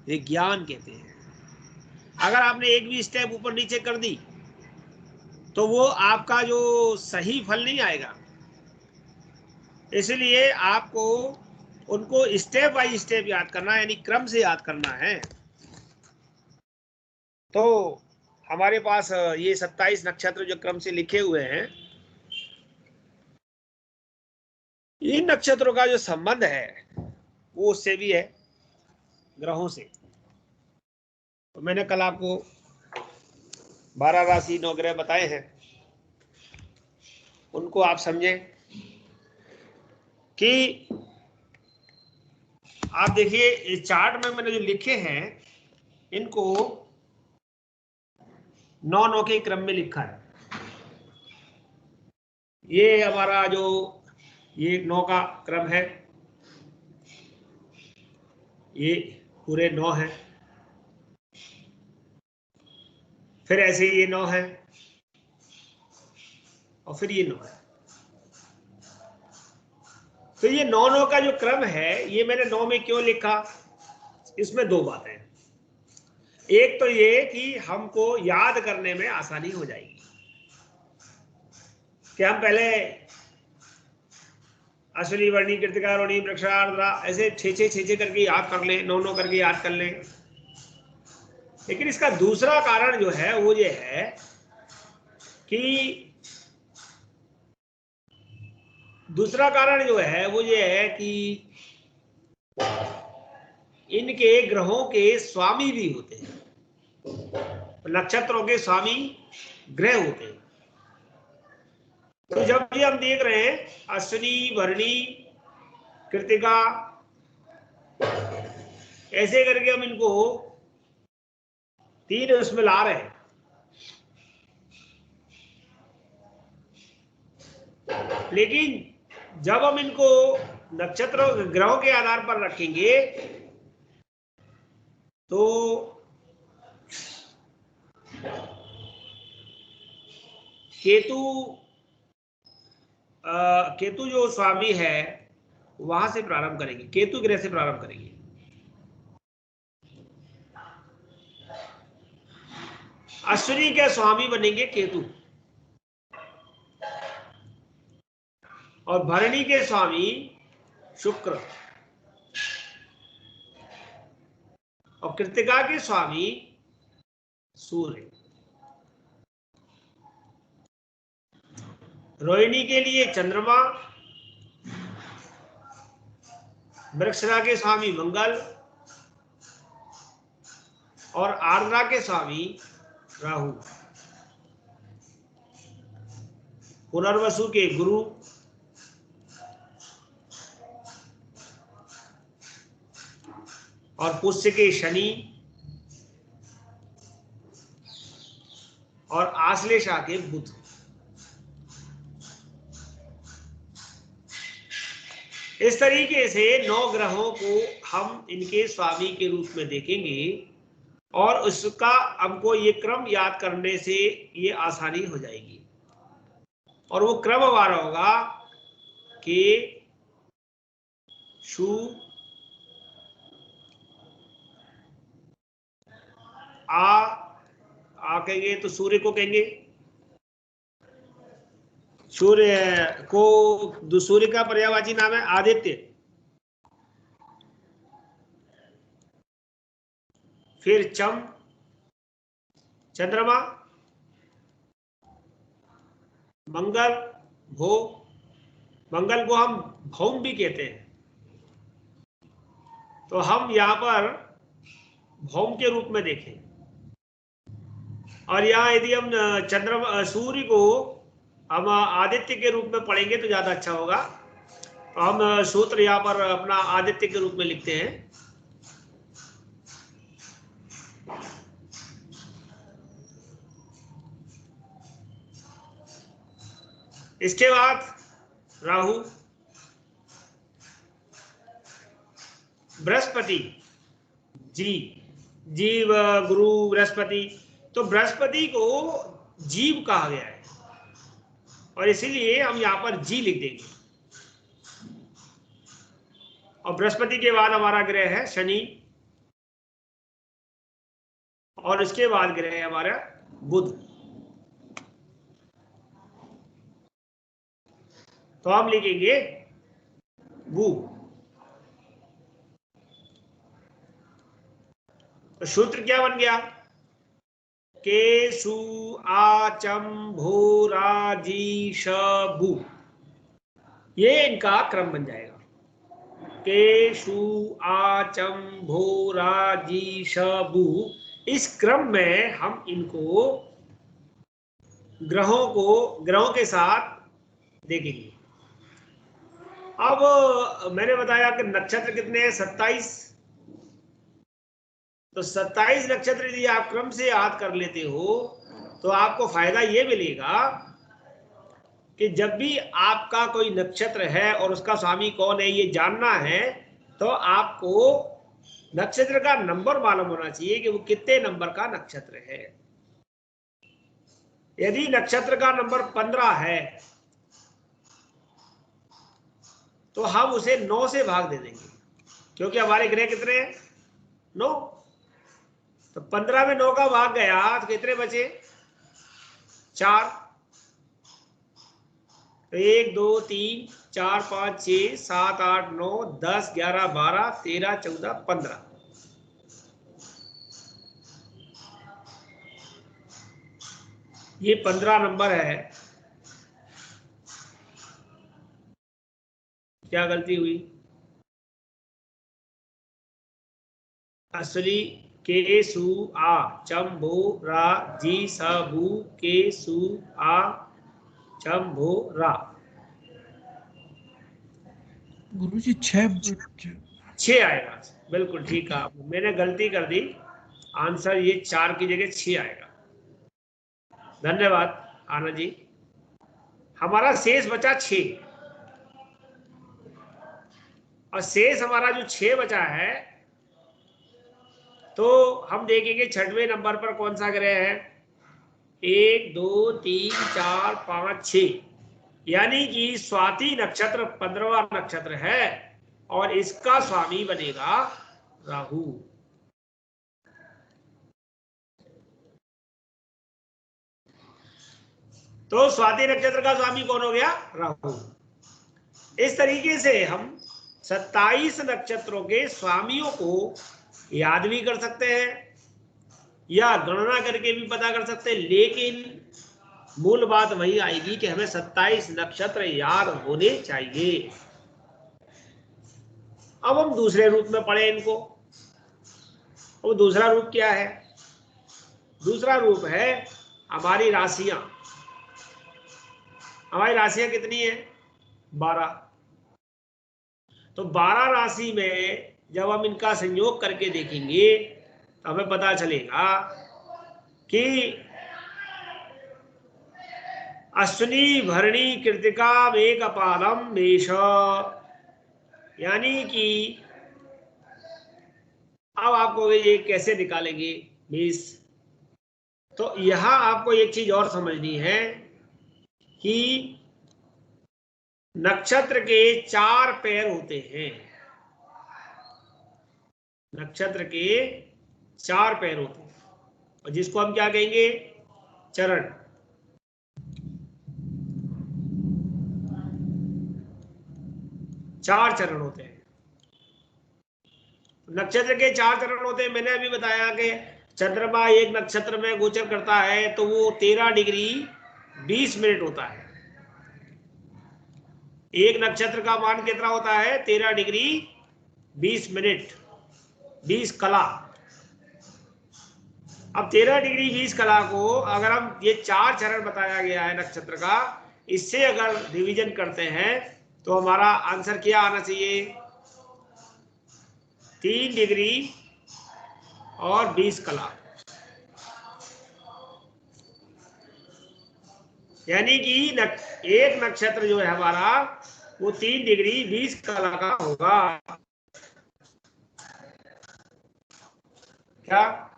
विज्ञान कहते हैं। अगर आपने एक भी स्टेप ऊपर नीचे कर दी तो वो आपका जो सही फल नहीं आएगा। इसलिए आपको उनको स्टेप बाय स्टेप याद करना, यानी क्रम से याद करना है। तो हमारे पास ये 27 नक्षत्र जो क्रम से लिखे हुए हैं, इन नक्षत्रों का जो संबंध है वो उससे भी है, ग्रहों से। तो मैंने कल आपको 12 राशि 9 ग्रह बताए हैं, उनको आप समझें कि आप देखिए इस चार्ट में मैंने जो लिखे हैं इनको 9 9 के क्रम में लिखा है। ये हमारा जो ये 9 का क्रम है, ये पूरे 9 है, फिर ऐसे ये 9 है और फिर ये 9 है। तो ये 9 9 का जो क्रम है, ये मैंने 9 में क्यों लिखा, इसमें दो बातें हैं। एक तो ये कि हमको याद करने में आसानी हो जाएगी कि हम पहले अश्विनी वर्णी कृतिका रोणी वृक्षार्द्रा ऐसे 6 करके याद कर लें, 9 9 करके याद कर लें। लेकिन इसका दूसरा कारण जो है वो ये है कि दूसरा कारण जो है वो ये है कि इनके ग्रहों के स्वामी भी होते हैं, नक्षत्रों के स्वामी ग्रह होते हैं। तो जब ये हम देख रहे हैं अश्विनी भरणी कृतिका ऐसे करके हम इनको 3 उसमें ला रहे हैं, लेकिन जब हम इनको नक्षत्रों ग्रहों के आधार पर रखेंगे तो केतु जो स्वामी है वहां से प्रारंभ करेंगे, केतु ग्रह से प्रारंभ करेंगे। अश्विनी के स्वामी बनेंगे केतु और भरणी के स्वामी शुक्र और कृतिका के स्वामी सूर्य। रोहिणी के लिए चंद्रमा, वृक्षरा के स्वामी मंगल और आर्द्रा के स्वामी राहु। पुनर्वसु के गुरु, और पुष्य के शनि और आश्लेषा के बुध। इस तरीके से 9 ग्रहों को हम इनके स्वामी के रूप में देखेंगे और उसका हमको ये क्रम याद करने से ये आसानी हो जाएगी। और वो क्रम हमारा होगा कि शु आ कहेंगे तो सूर्य को कहेंगे, सूर्य को सूर्य का पर्यायवाची नाम है आदित्य। फिर चंद्रमा, मंगल भो, मंगल को हम भौम भी कहते हैं, तो हम यहां पर भौम के रूप में देखें। और यहाँ यदि हम सूर्य को हम आदित्य के रूप में पढ़ेंगे तो ज्यादा अच्छा होगा। तो हम सूत्र यहाँ पर अपना आदित्य के रूप में लिखते हैं। इसके बाद राहु, बृहस्पति, जीव गुरु बृहस्पति। तो बृहस्पति को जीव कहा गया है और इसीलिए हम यहां पर जी लिख देंगे। और बृहस्पति के बाद हमारा ग्रह है शनि और इसके बाद ग्रह है हमारा बुध। तो हम लिखेंगे गु। तो सूत्र क्या बन गया, के सु आचम भू राजी शु, ये इनका क्रम बन जाएगा। के सु आचम भू राजी शु, इस क्रम में हम इनको ग्रहों के साथ देखेंगे। अब मैंने बताया कि नक्षत्र कितने हैं, 27। तो 27 नक्षत्र यदि आप क्रम से याद कर लेते हो तो आपको फायदा ये मिलेगा कि जब भी आपका कोई नक्षत्र है और उसका स्वामी कौन है ये जानना है, तो आपको नक्षत्र का नंबर मालूम होना चाहिए कि वो कितने नंबर का नक्षत्र है। यदि नक्षत्र का नंबर 15 है तो हम उसे 9 से भाग दे देंगे, क्योंकि हमारे ग्रह कितने हैं? 9। तो 15 में 9 का भाग गया तो कितने बचे? 4। तो 1 2 3 4 5 6 7 8 9 10 11 12 13 14 15। ये 15 नंबर है। क्या गलती हुई? असली के सु आ चंभो रा जी सबू के सु आ चंभो रा।
गुरुजी 6
आएगा। बिल्कुल ठीक है, मैंने गलती कर दी, आंसर ये 4 की जगह 6 आएगा। धन्यवाद आनंद जी। हमारा शेष बचा 6, और शेष हमारा जो 6 बचा है, तो हम देखेंगे 6वें नंबर पर कौन सा ग्रह है। 1 2 3 4 5 6, यानी कि स्वाति नक्षत्र 15वां नक्षत्र है और इसका स्वामी बनेगा राहु। तो स्वाति नक्षत्र का स्वामी कौन हो गया? राहु। इस तरीके से हम 27 नक्षत्रों के स्वामियों को याद भी कर सकते हैं या गणना करके भी पता कर सकते हैं, लेकिन मूल बात वही आएगी कि हमें 27 नक्षत्र याद होने चाहिए। अब हम दूसरे रूप में पढ़े इनको। वो दूसरा रूप क्या है? दूसरा रूप है हमारी राशियां। हमारी राशियां कितनी है? 12। तो 12 राशि में जब हम इनका संयोग करके देखेंगे तो हमें पता चलेगा कि अश्विनी भरणी कृतिका मेघपालम मेष, यानी कि अब आपको ये कैसे निकालेंगे मेष। तो यहां आपको एक चीज और समझनी है कि नक्षत्र के 4 पैर होते हैं। नक्षत्र के 4 पैर होते हैं, और जिसको हम क्या कहेंगे? चरण। चार चरण होते हैं। नक्षत्र के 4 चरण होते हैं। मैंने अभी बताया कि चंद्रमा एक नक्षत्र में गोचर करता है तो वो 13 डिग्री 20 मिनट होता है। एक नक्षत्र का मान कितना होता है? 13 डिग्री 20 मिनट, 20 कला। अब 13 डिग्री 20 कला को अगर हम ये 4 चरण बताया गया है नक्षत्र का, इससे अगर डिवीजन करते हैं तो हमारा आंसर क्या आना चाहिए? 3 डिग्री और 20 कला, यानी कि एक नक्षत्र जो है हमारा वो 3 डिग्री 20 कला का होगा। क्या?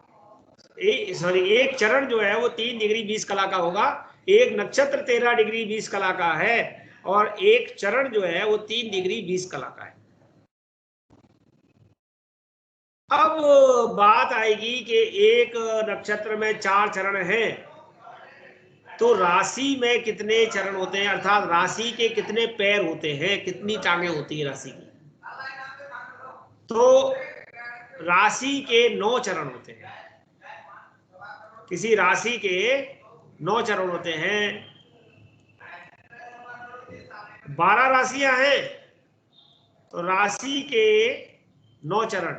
सॉरी, एक चरण जो है वो 3 डिग्री 20 कला का होगा। एक नक्षत्र 13 डिग्री 20 कला का है और एक चरण जो है वो 3 डिग्री 20 कला का है। अब बात आएगी कि एक नक्षत्र में 4 चरण हैं, तो राशि में कितने चरण होते हैं, अर्थात राशि के कितने पैर होते हैं, कितनी टांगें होती है राशि की। तो राशि के 9 चरण होते हैं। किसी राशि के 9 चरण होते हैं। 12 राशियां हैं तो राशि के 9 चरण,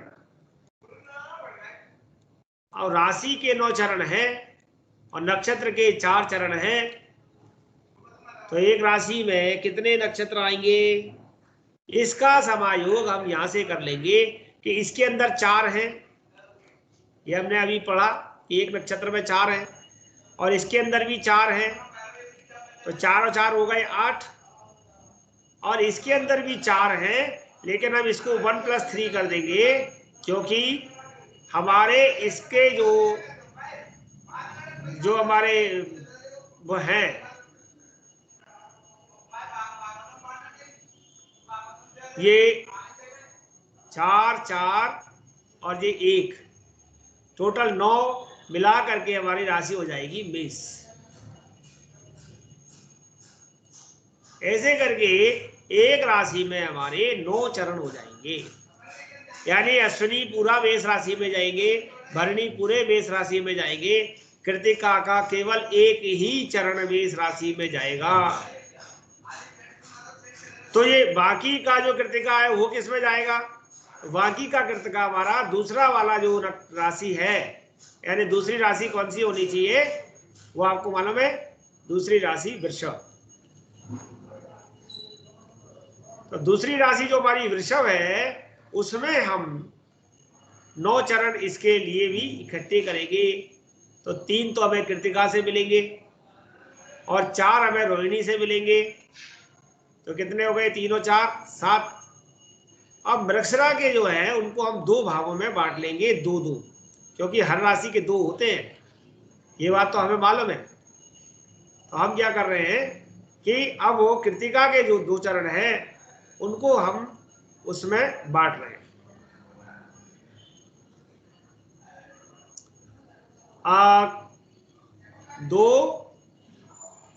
और राशि के 9 चरण हैं और नक्षत्र के 4 चरण हैं, तो एक राशि में कितने नक्षत्र आएंगे? इसका समायोग हम यहां से कर लेंगे कि इसके अंदर 4 हैं, ये हमने अभी पढ़ा कि एक नक्षत्र में 4 हैं, और इसके अंदर भी 4 है, तो 4 और 4 हो गए 8, और इसके अंदर भी 4 है, लेकिन हम इसको 1 + 3 कर देंगे, क्योंकि हमारे इसके जो हमारे वो हैं, ये 4 4 और ये 1, टोटल 9 मिला करके हमारी राशि हो जाएगी 20। ऐसे करके एक राशि में हमारे 9 चरण हो जाएंगे, यानी अश्विनी पूरा मेष राशि में जाएंगे, भरणी पूरे मेष राशि में जाएंगे, कृतिका का केवल एक ही चरण मेष राशि में जाएगा। तो ये बाकी का जो कृतिका है वो किस में जाएगा? बाकी का कृतिका हमारा दूसरा वाला जो राशि है, यानी दूसरी राशि कौन सी होनी चाहिए, वो आपको मालूम है, दूसरी राशि वृषभ। तो दूसरी राशि जो हमारी वृषभ है, उसमें हम 9 चरण इसके लिए भी इकट्ठे करेंगे। तो 3 तो हमें कृतिका से मिलेंगे और 4 हमें रोहिणी से मिलेंगे, तो कितने हो गए? 3 और 4 7। अब मृगशिरा के जो है उनको हम 2 भागों में बांट लेंगे, 2-2, क्योंकि हर राशि के 2 होते हैं, ये बात तो हमें मालूम है। तो हम क्या कर रहे हैं कि अब वो कृतिका के जो 2 चरण हैं उनको हम उसमें बांट रहे हैं। 2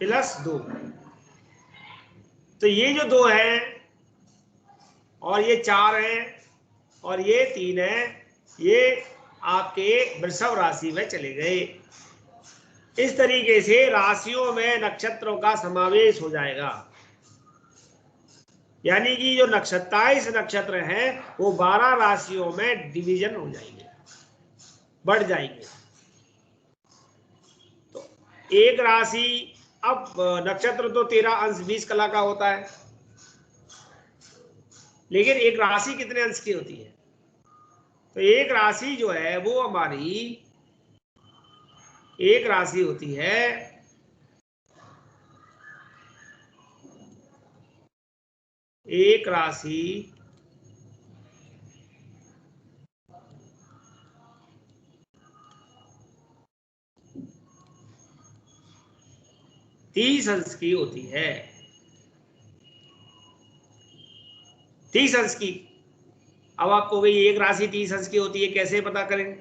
+ 2, तो ये जो 2 है और ये 4 है और ये 3 है, ये आपके वृषभ राशि में चले गए। इस तरीके से राशियों में नक्षत्रों का समावेश हो जाएगा, यानी कि जो 27 नक्षत्र हैं वो 12 राशियों में डिवीजन हो जाएंगे, बढ़ जाएंगे। तो एक राशि, अब नक्षत्र तो 13 अंश 20 कला का होता है, लेकिन एक राशि कितने अंश की होती है? तो एक राशि जो है वो हमारी एक राशि होती है एक राशि 30 अंश की होती है, 30 अंश की। अब आपको भाई एक राशि 30 अंश की होती है, कैसे पता करें?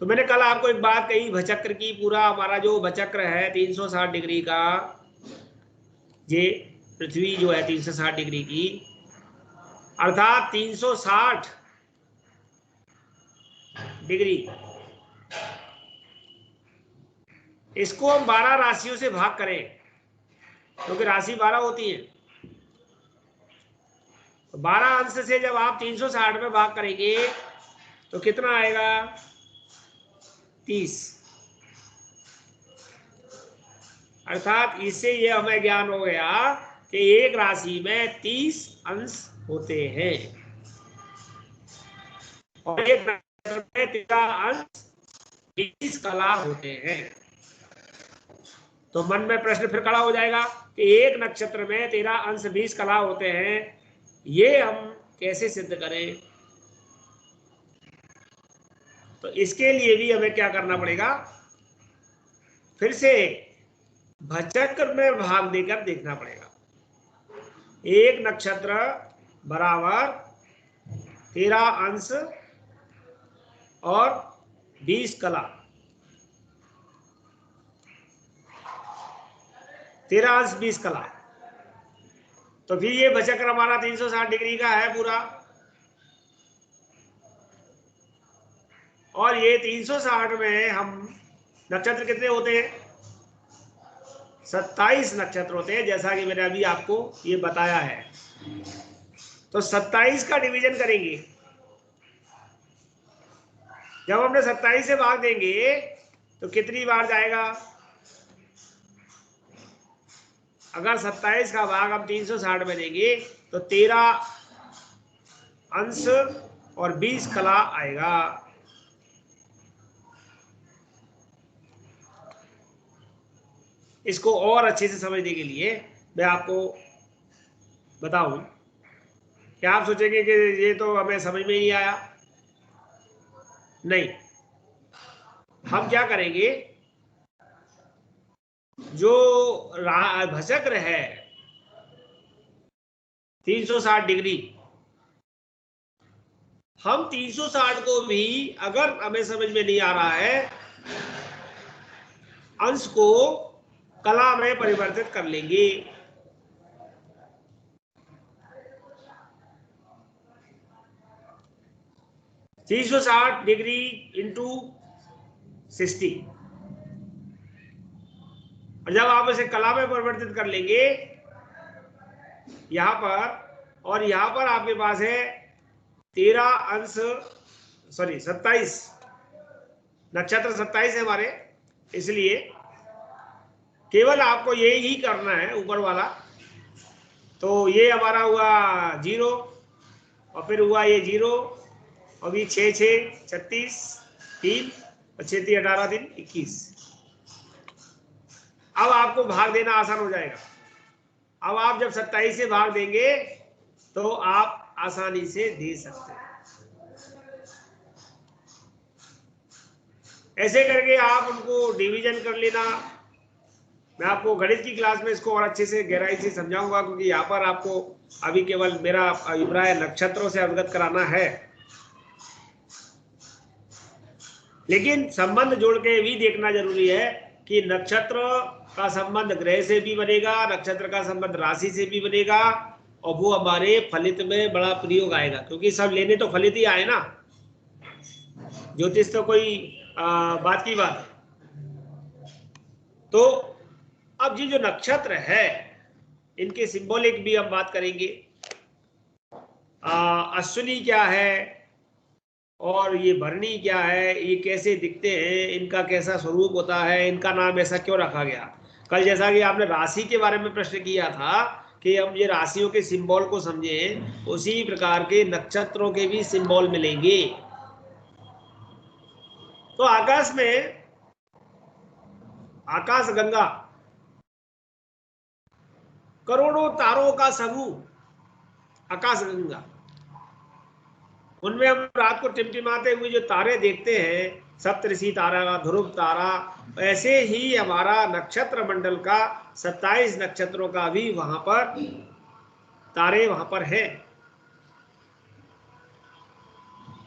तो मैंने कल आपको एक बात कही भचक्र की, पूरा हमारा जो भचक्र है 360 डिग्री का, ये पृथ्वी जो है 360 डिग्री की, अर्थात 360 डिग्री, इसको हम 12 राशियों से भाग करें, क्योंकि राशि 12 होती है। तो 12 अंश से जब आप 360 में भाग करेंगे तो कितना आएगा? 30। अर्थात इससे ये हमें ज्ञान हो गया कि एक राशि में 30 अंश होते हैं और एक राशि में 13 अंश 20 कला होते हैं। तो मन में प्रश्न फिर खड़ा हो जाएगा कि एक नक्षत्र में 13 अंश 20 कला होते हैं, ये हम कैसे सिद्ध करें? तो इसके लिए भी हमें क्या करना पड़ेगा? फिर से भचक्र में भाग देकर देखना पड़ेगा। एक नक्षत्र बराबर 13 अंश और 20 कला, 13 अंश 20 कला, तो फिर ये भचक्र हमारा 360 डिग्री का है पूरा, और ये 360 में हम नक्षत्र कितने होते हैं? 27 नक्षत्र होते हैं, जैसा कि मैंने अभी आपको ये बताया है। तो 27 का डिवीजन करेंगे, जब हमने 27 से भाग देंगे तो कितनी बार जाएगा? अगर 27 का भाग हम 360 में देंगे तो 13 अंश और 20 कला आएगा। इसको और अच्छे से समझने के लिए मैं आपको बताऊं। क्या आप सोचेंगे कि ये तो हमें समझ में नहीं आया? नहीं, हम क्या करेंगे, जो भसक्र है 360 डिग्री, हम 360 को भी अगर हमें समझ में नहीं आ रहा है, अंश को कला में परिवर्तित कर लेंगे। तीन सौ 360 डिग्री इंटू 60, और जब आप इसे कला में परिवर्तित कर लेंगे यहां पर, और यहां पर आपके पास है 13 अंश, सॉरी 27 नक्षत्र, 27 है हमारे, इसलिए केवल आपको ये ही करना है ऊपर वाला। तो ये हमारा हुआ 0, और फिर हुआ ये 0, और भी 6 6 36 3 और 6 3 18 3 21। अब आपको भाग देना आसान हो जाएगा। अब आप जब 27 से भाग देंगे तो आप आसानी से दे सकते हैं। ऐसे करके आप उनको डिवीजन कर लेना। मैं आपको गणित की क्लास में इसको और अच्छे से गहराई से समझाऊंगा, क्योंकि यहाँ पर आपको अभी केवल मेरा अभिप्राय नक्षत्रों से अवगत कराना है, लेकिन संबंध जोड़ के भी देखना जरूरी है कि नक्षत्र का संबंध ग्रह से भी बनेगा, नक्षत्र का संबंध राशि से भी बनेगा, और वो हमारे फलित में बड़ा प्रयोग आएगा, क्योंकि सब लेने तो फलित ही आए ना, ज्योतिष तो कोई बात की बात है। तो अब ये जो नक्षत्र है इनके सिंबॉलिक भी हम बात करेंगे। अश्विनी क्या है और ये भरणी क्या है, ये कैसे दिखते हैं, इनका कैसा स्वरूप होता है, इनका नाम ऐसा क्यों रखा गया। कल जैसा कि आपने राशि के बारे में प्रश्न किया था कि हम ये राशियों के सिंबल को समझें, उसी प्रकार के नक्षत्रों के भी सिंबल मिलेंगे। तो आकाश में आकाश गंगा, करोड़ों तारों का समूह आकाश गंगा, उनमें हम रात को टिमटिमाते हुए जो तारे देखते हैं, सप्तऋषि तारा, ध्रुव तारा, ऐसे ही हमारा नक्षत्र मंडल का 27 नक्षत्रों का भी वहां पर तारे वहां पर है।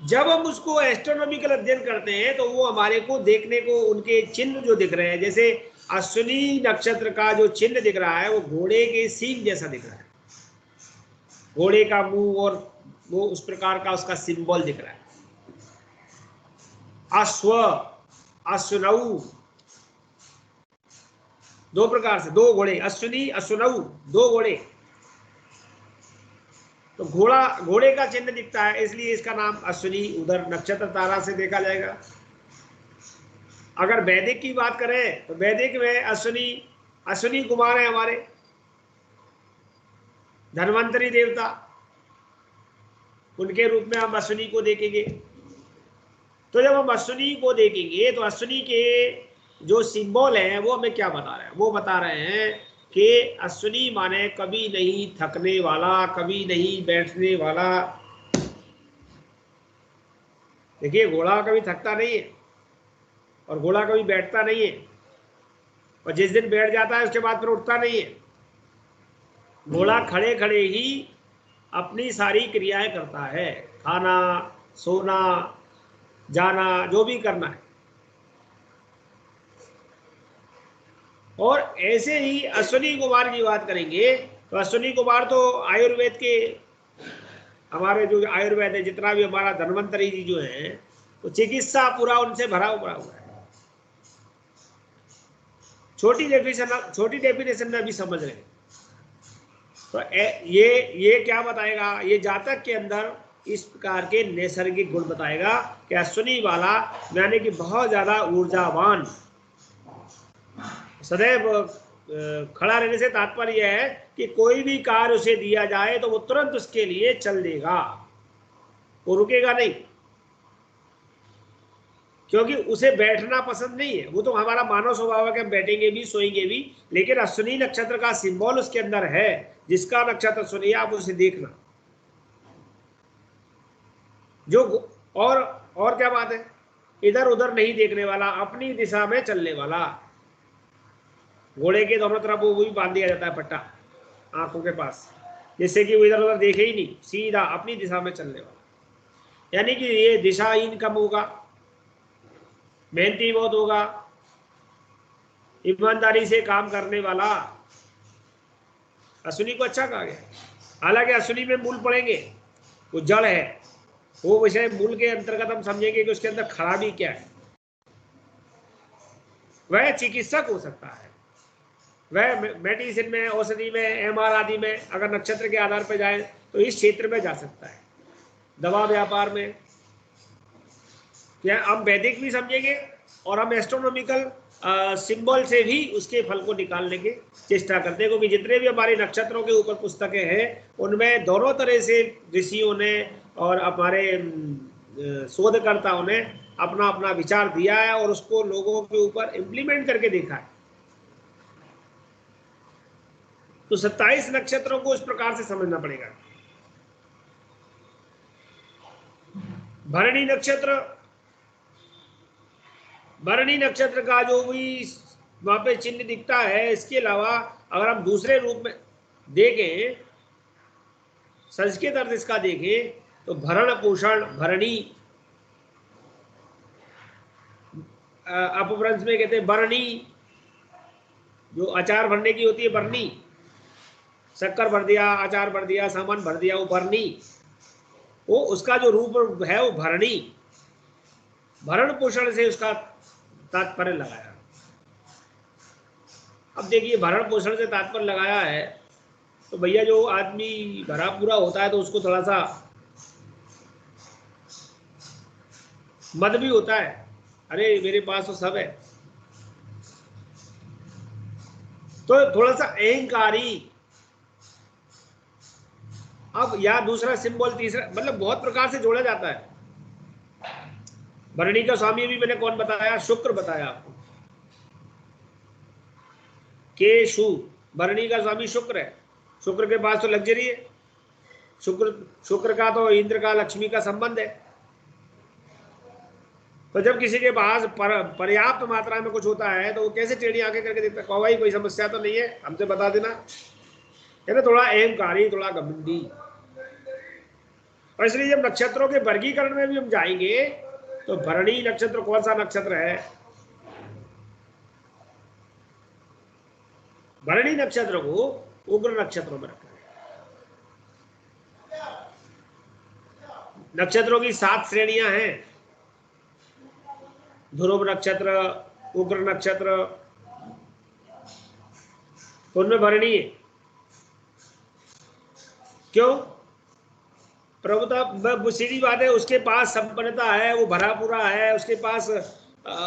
जब हम उसको एस्ट्रोनॉमिकल अध्ययन करते हैं तो वो हमारे को देखने को उनके चिन्ह जो दिख रहे हैं, जैसे अश्विनी नक्षत्र का जो चिन्ह दिख रहा है वो घोड़े के सींग जैसा दिख रहा है, घोड़े का मुंह और वो उस प्रकार का उसका सिंबल दिख रहा है। अश्व, अश्वनऊ, दो प्रकार से, दो घोड़े, अश्विनी अश्वनऊ, दो घोड़े। तो घोड़े का चिन्ह दिखता है, इसलिए इसका नाम अश्विनी उधर नक्षत्र तारा से देखा जाएगा। अगर वैदिक की बात करें तो वैदिक में अश्विनी कुमार है हमारे, धन्वंतरी देवता, उनके रूप में हम अश्विनी को देखेंगे। तो जब हम अश्विनी को देखेंगे तो अश्विनी के जो सिंबल हैं वो हमें क्या बता रहे हैं, वो बता रहे हैं कि अश्विनी माने कभी नहीं थकने वाला, कभी नहीं बैठने वाला। देखिए घोड़ा कभी थकता नहीं है और घोड़ा कभी बैठता नहीं है, और जिस दिन बैठ जाता है उसके बाद फिर उठता नहीं है। घोड़ा खड़े खड़े ही अपनी सारी क्रियाएं करता है, खाना, सोना, जाना, जो भी करना है। और ऐसे ही अश्विनी कुमार की बात करेंगे तो अश्विनी कुमार तो आयुर्वेद के, हमारे जो आयुर्वेद है, जितना भी हमारा धन्वंतरी जी जो है, तो चिकित्सा पूरा उनसे भरा हुआ है। छोटी डेफिनेशन में अभी समझ रहे हैं। तो ये क्या बताएगा, ये जातक के अंदर इस प्रकार के नैसर्गिक गुण बताएगा कि अश्विनी वाला यानी कि बहुत ज्यादा ऊर्जावान, सदैव खड़ा रहने से तात्पर्य है कि कोई भी कार्य उसे दिया जाए तो वो तुरंत उसके लिए चल देगा, वो रुकेगा नहीं। क्योंकि उसे बैठना पसंद नहीं है। वो तो हमारा मानव स्वभाव है कि हम बैठेंगे भी सोएंगे भी, लेकिन अश्विनी नक्षत्र का सिंबल उसके अंदर है। जिसका नक्षत्र सुनिए आप उसे देखना जो और क्या बात है, इधर उधर नहीं देखने वाला, अपनी दिशा में चलने वाला। घोड़े के दोनों तरफ वो भी बांध दिया जाता है पट्टा आंखों के पास, जिससे कि वो इधर उधर देखे ही नहीं, सीधा अपनी दिशा में चलने वाला। यानी कि ये दिशाहीन कम होगा, मेहनती बहुत होगा, ईमानदारी से काम करने वाला, अश्विनी को अच्छा कहा गया। हालांकि अश्विनी में मूल पड़ेंगे, वो जड़ है, वो विषय मूल के अंतर्गत हम समझेंगे कि उसके अंदर खराबी क्या है। वह चिकित्सक हो सकता है, वह मेडिसिन में, औषधि में, एमआर आदि में अगर नक्षत्र के आधार पर जाए तो इस क्षेत्र में जा सकता है। दवा व्यापार में क्या हम वैदिक भी समझेंगे और हम एस्ट्रोनॉमिकल सिंबल से भी उसके फल को निकालने की चेष्टा करते हैं, क्योंकि जितने भी हमारे नक्षत्रों के ऊपर पुस्तकें हैं उनमें दोनों तरह से ऋषियों ने और हमारे शोधकर्ताओं ने अपना अपना विचार दिया है और उसको लोगों के ऊपर इम्प्लीमेंट करके देखा है। तो 27 नक्षत्रों को इस प्रकार से समझना पड़ेगा। भरणी नक्षत्र का जो भी वहां पे चिन्ह दिखता है, इसके अलावा अगर हम दूसरे रूप में देखें, संस्कृत अर्थ इसका देखें तो भरण पोषण, भरणी, अपभ्रंश में कहते हैं बरणी, जो अचार भरने की होती है बरनी, शक्कर भर दिया, अचार भर दिया, सामान भर दिया, वो बरनी, वो उसका जो रूप है वो भरणी। भरण पोषण से उसका तात्पर्य लगाया। अब देखिए भरण पोषण से तात्पर्य लगाया है तो भैया जो आदमी भरा पूरा होता है तो उसको थोड़ा सा मद भी होता है, अरे मेरे पास तो सब है, तो थोड़ा सा अहंकारी। अब या दूसरा सिंबल, तीसरा, मतलब बहुत प्रकार से जोड़ा जाता है। भरणी का स्वामी भी मैंने कौन बताया, शुक्र बताया आपको, केशु। भरणी का स्वामी शुक्र है, शुक्र के पास तो लग्जरी है, शुक्र का तो इंद्र का, लक्ष्मी का संबंध है। तो जब किसी के पास पर्याप्त मात्रा में कुछ होता है तो वो कैसे टेढ़ी आंखें करके देखता है, भाई कोई समस्या तो नहीं है, हमसे बता देना, है ना, थोड़ा अहंकारी, थोड़ा घमंडी। और इसलिए जब नक्षत्रों के वर्गीकरण में भी हम जाएंगे तो भरणी नक्षत्र कौन सा नक्षत्र है, भरणी नक्षत्र को उग्र नक्षत्रों में रखा है। नक्षत्रों की 7 श्रेणियां हैं, ध्रुव नक्षत्र, उग्र नक्षत्र, उनमें भरणी है। क्यों? प्रभुता सीधी बात है, उसके पास संपन्नता है, वो भरा पूरा है, उसके पास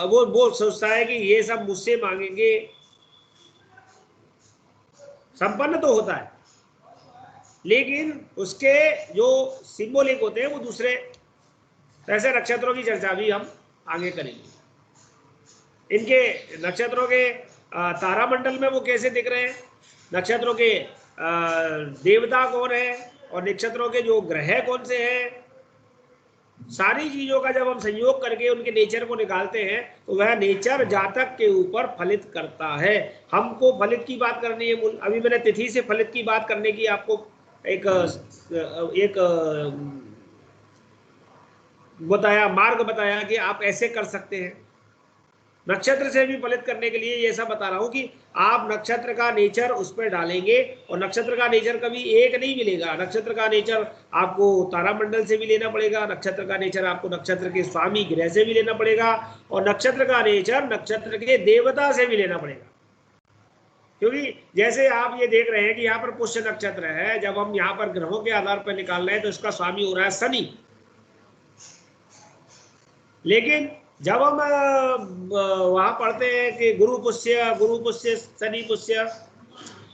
वो सोचता है कि ये सब मुझसे मांगेंगे, संपन्न तो होता है, लेकिन उसके जो सिंबॉलिक होते हैं वो दूसरे। ऐसे नक्षत्रों की चर्चा भी हम आगे करेंगे। इनके नक्षत्रों के तारामंडल में वो कैसे दिख रहे हैं, नक्षत्रों के देवता कौन है और नक्षत्रों के जो ग्रह कौन से हैं, सारी चीजों का जब हम संयोग करके उनके नेचर को निकालते हैं तो वह नेचर जातक के ऊपर फलित करता है। हमको फलित की बात करनी है, अभी मैंने तिथि से फलित की बात करने की आपको एक बताया, मार्ग बताया कि आप ऐसे कर सकते हैं। नक्षत्र से भी फलित करने के लिए ये सब बता रहा हूं कि आप नक्षत्र का नेचर उस पर डालेंगे, और नक्षत्र का नेचर कभी एक नहीं मिलेगा। नक्षत्र का नेचर आपको तारामंडल से भी लेना पड़ेगा, नक्षत्र का नेचर आपको नक्षत्र के स्वामी ग्रह से भी लेना पड़ेगा, और नक्षत्र का नेचर नक्षत्र के देवता से भी लेना पड़ेगा। क्योंकि जैसे आप ये देख रहे हैं कि यहाँ पर पुष्य नक्षत्र है, जब हम यहाँ पर ग्रहों के आधार पर निकाल रहे हैं तो इसका स्वामी हो रहा है शनि। लेकिन जब हम वहां पढ़ते हैं कि गुरु पुष्य शनि पुष्य,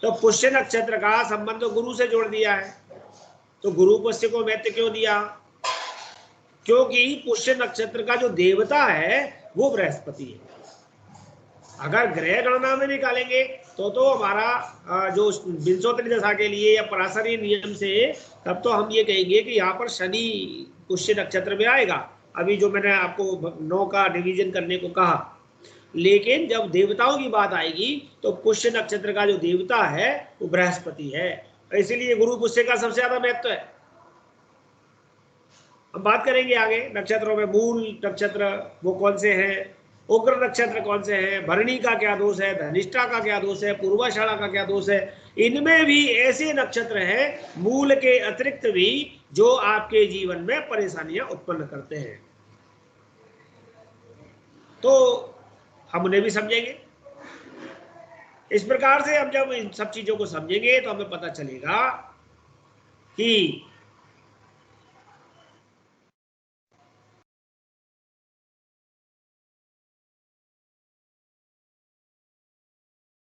तो पुष्य नक्षत्र का संबंध गुरु से जोड़ दिया है। तो गुरु पुष्य को महत्व क्यों दिया? क्योंकि पुष्य नक्षत्र का जो देवता है वो बृहस्पति है। अगर ग्रह गणना में निकालेंगे तो हमारा जो विंशोत्तरी दशा के लिए या पराशरी नियम से तब तो हम ये कहेंगे कि यहाँ पर शनि पुष्य नक्षत्र में आएगा, अभी जो मैंने आपको 9 का डिवीजन करने को कहा। लेकिन जब देवताओं की बात आएगी तो पुष्य नक्षत्र का जो देवता है वो बृहस्पति है, इसीलिए गुरु पुष्य का सबसे ज्यादा महत्व है। हम बात करेंगे आगे नक्षत्रों में, मूल नक्षत्र वो कौन से हैं, उग्र नक्षत्र कौन से हैं, भरणी का क्या दोष है, धनिष्ठा का क्या दोष है, पूर्वाषाढ़ा का क्या दोष है। इनमें भी ऐसे नक्षत्र हैं मूल के अतिरिक्त भी जो आपके जीवन में परेशानियां उत्पन्न करते हैं, तो हम उन्हें भी समझेंगे। इस प्रकार से हम जब इन सब चीजों को समझेंगे तो हमें पता चलेगा कि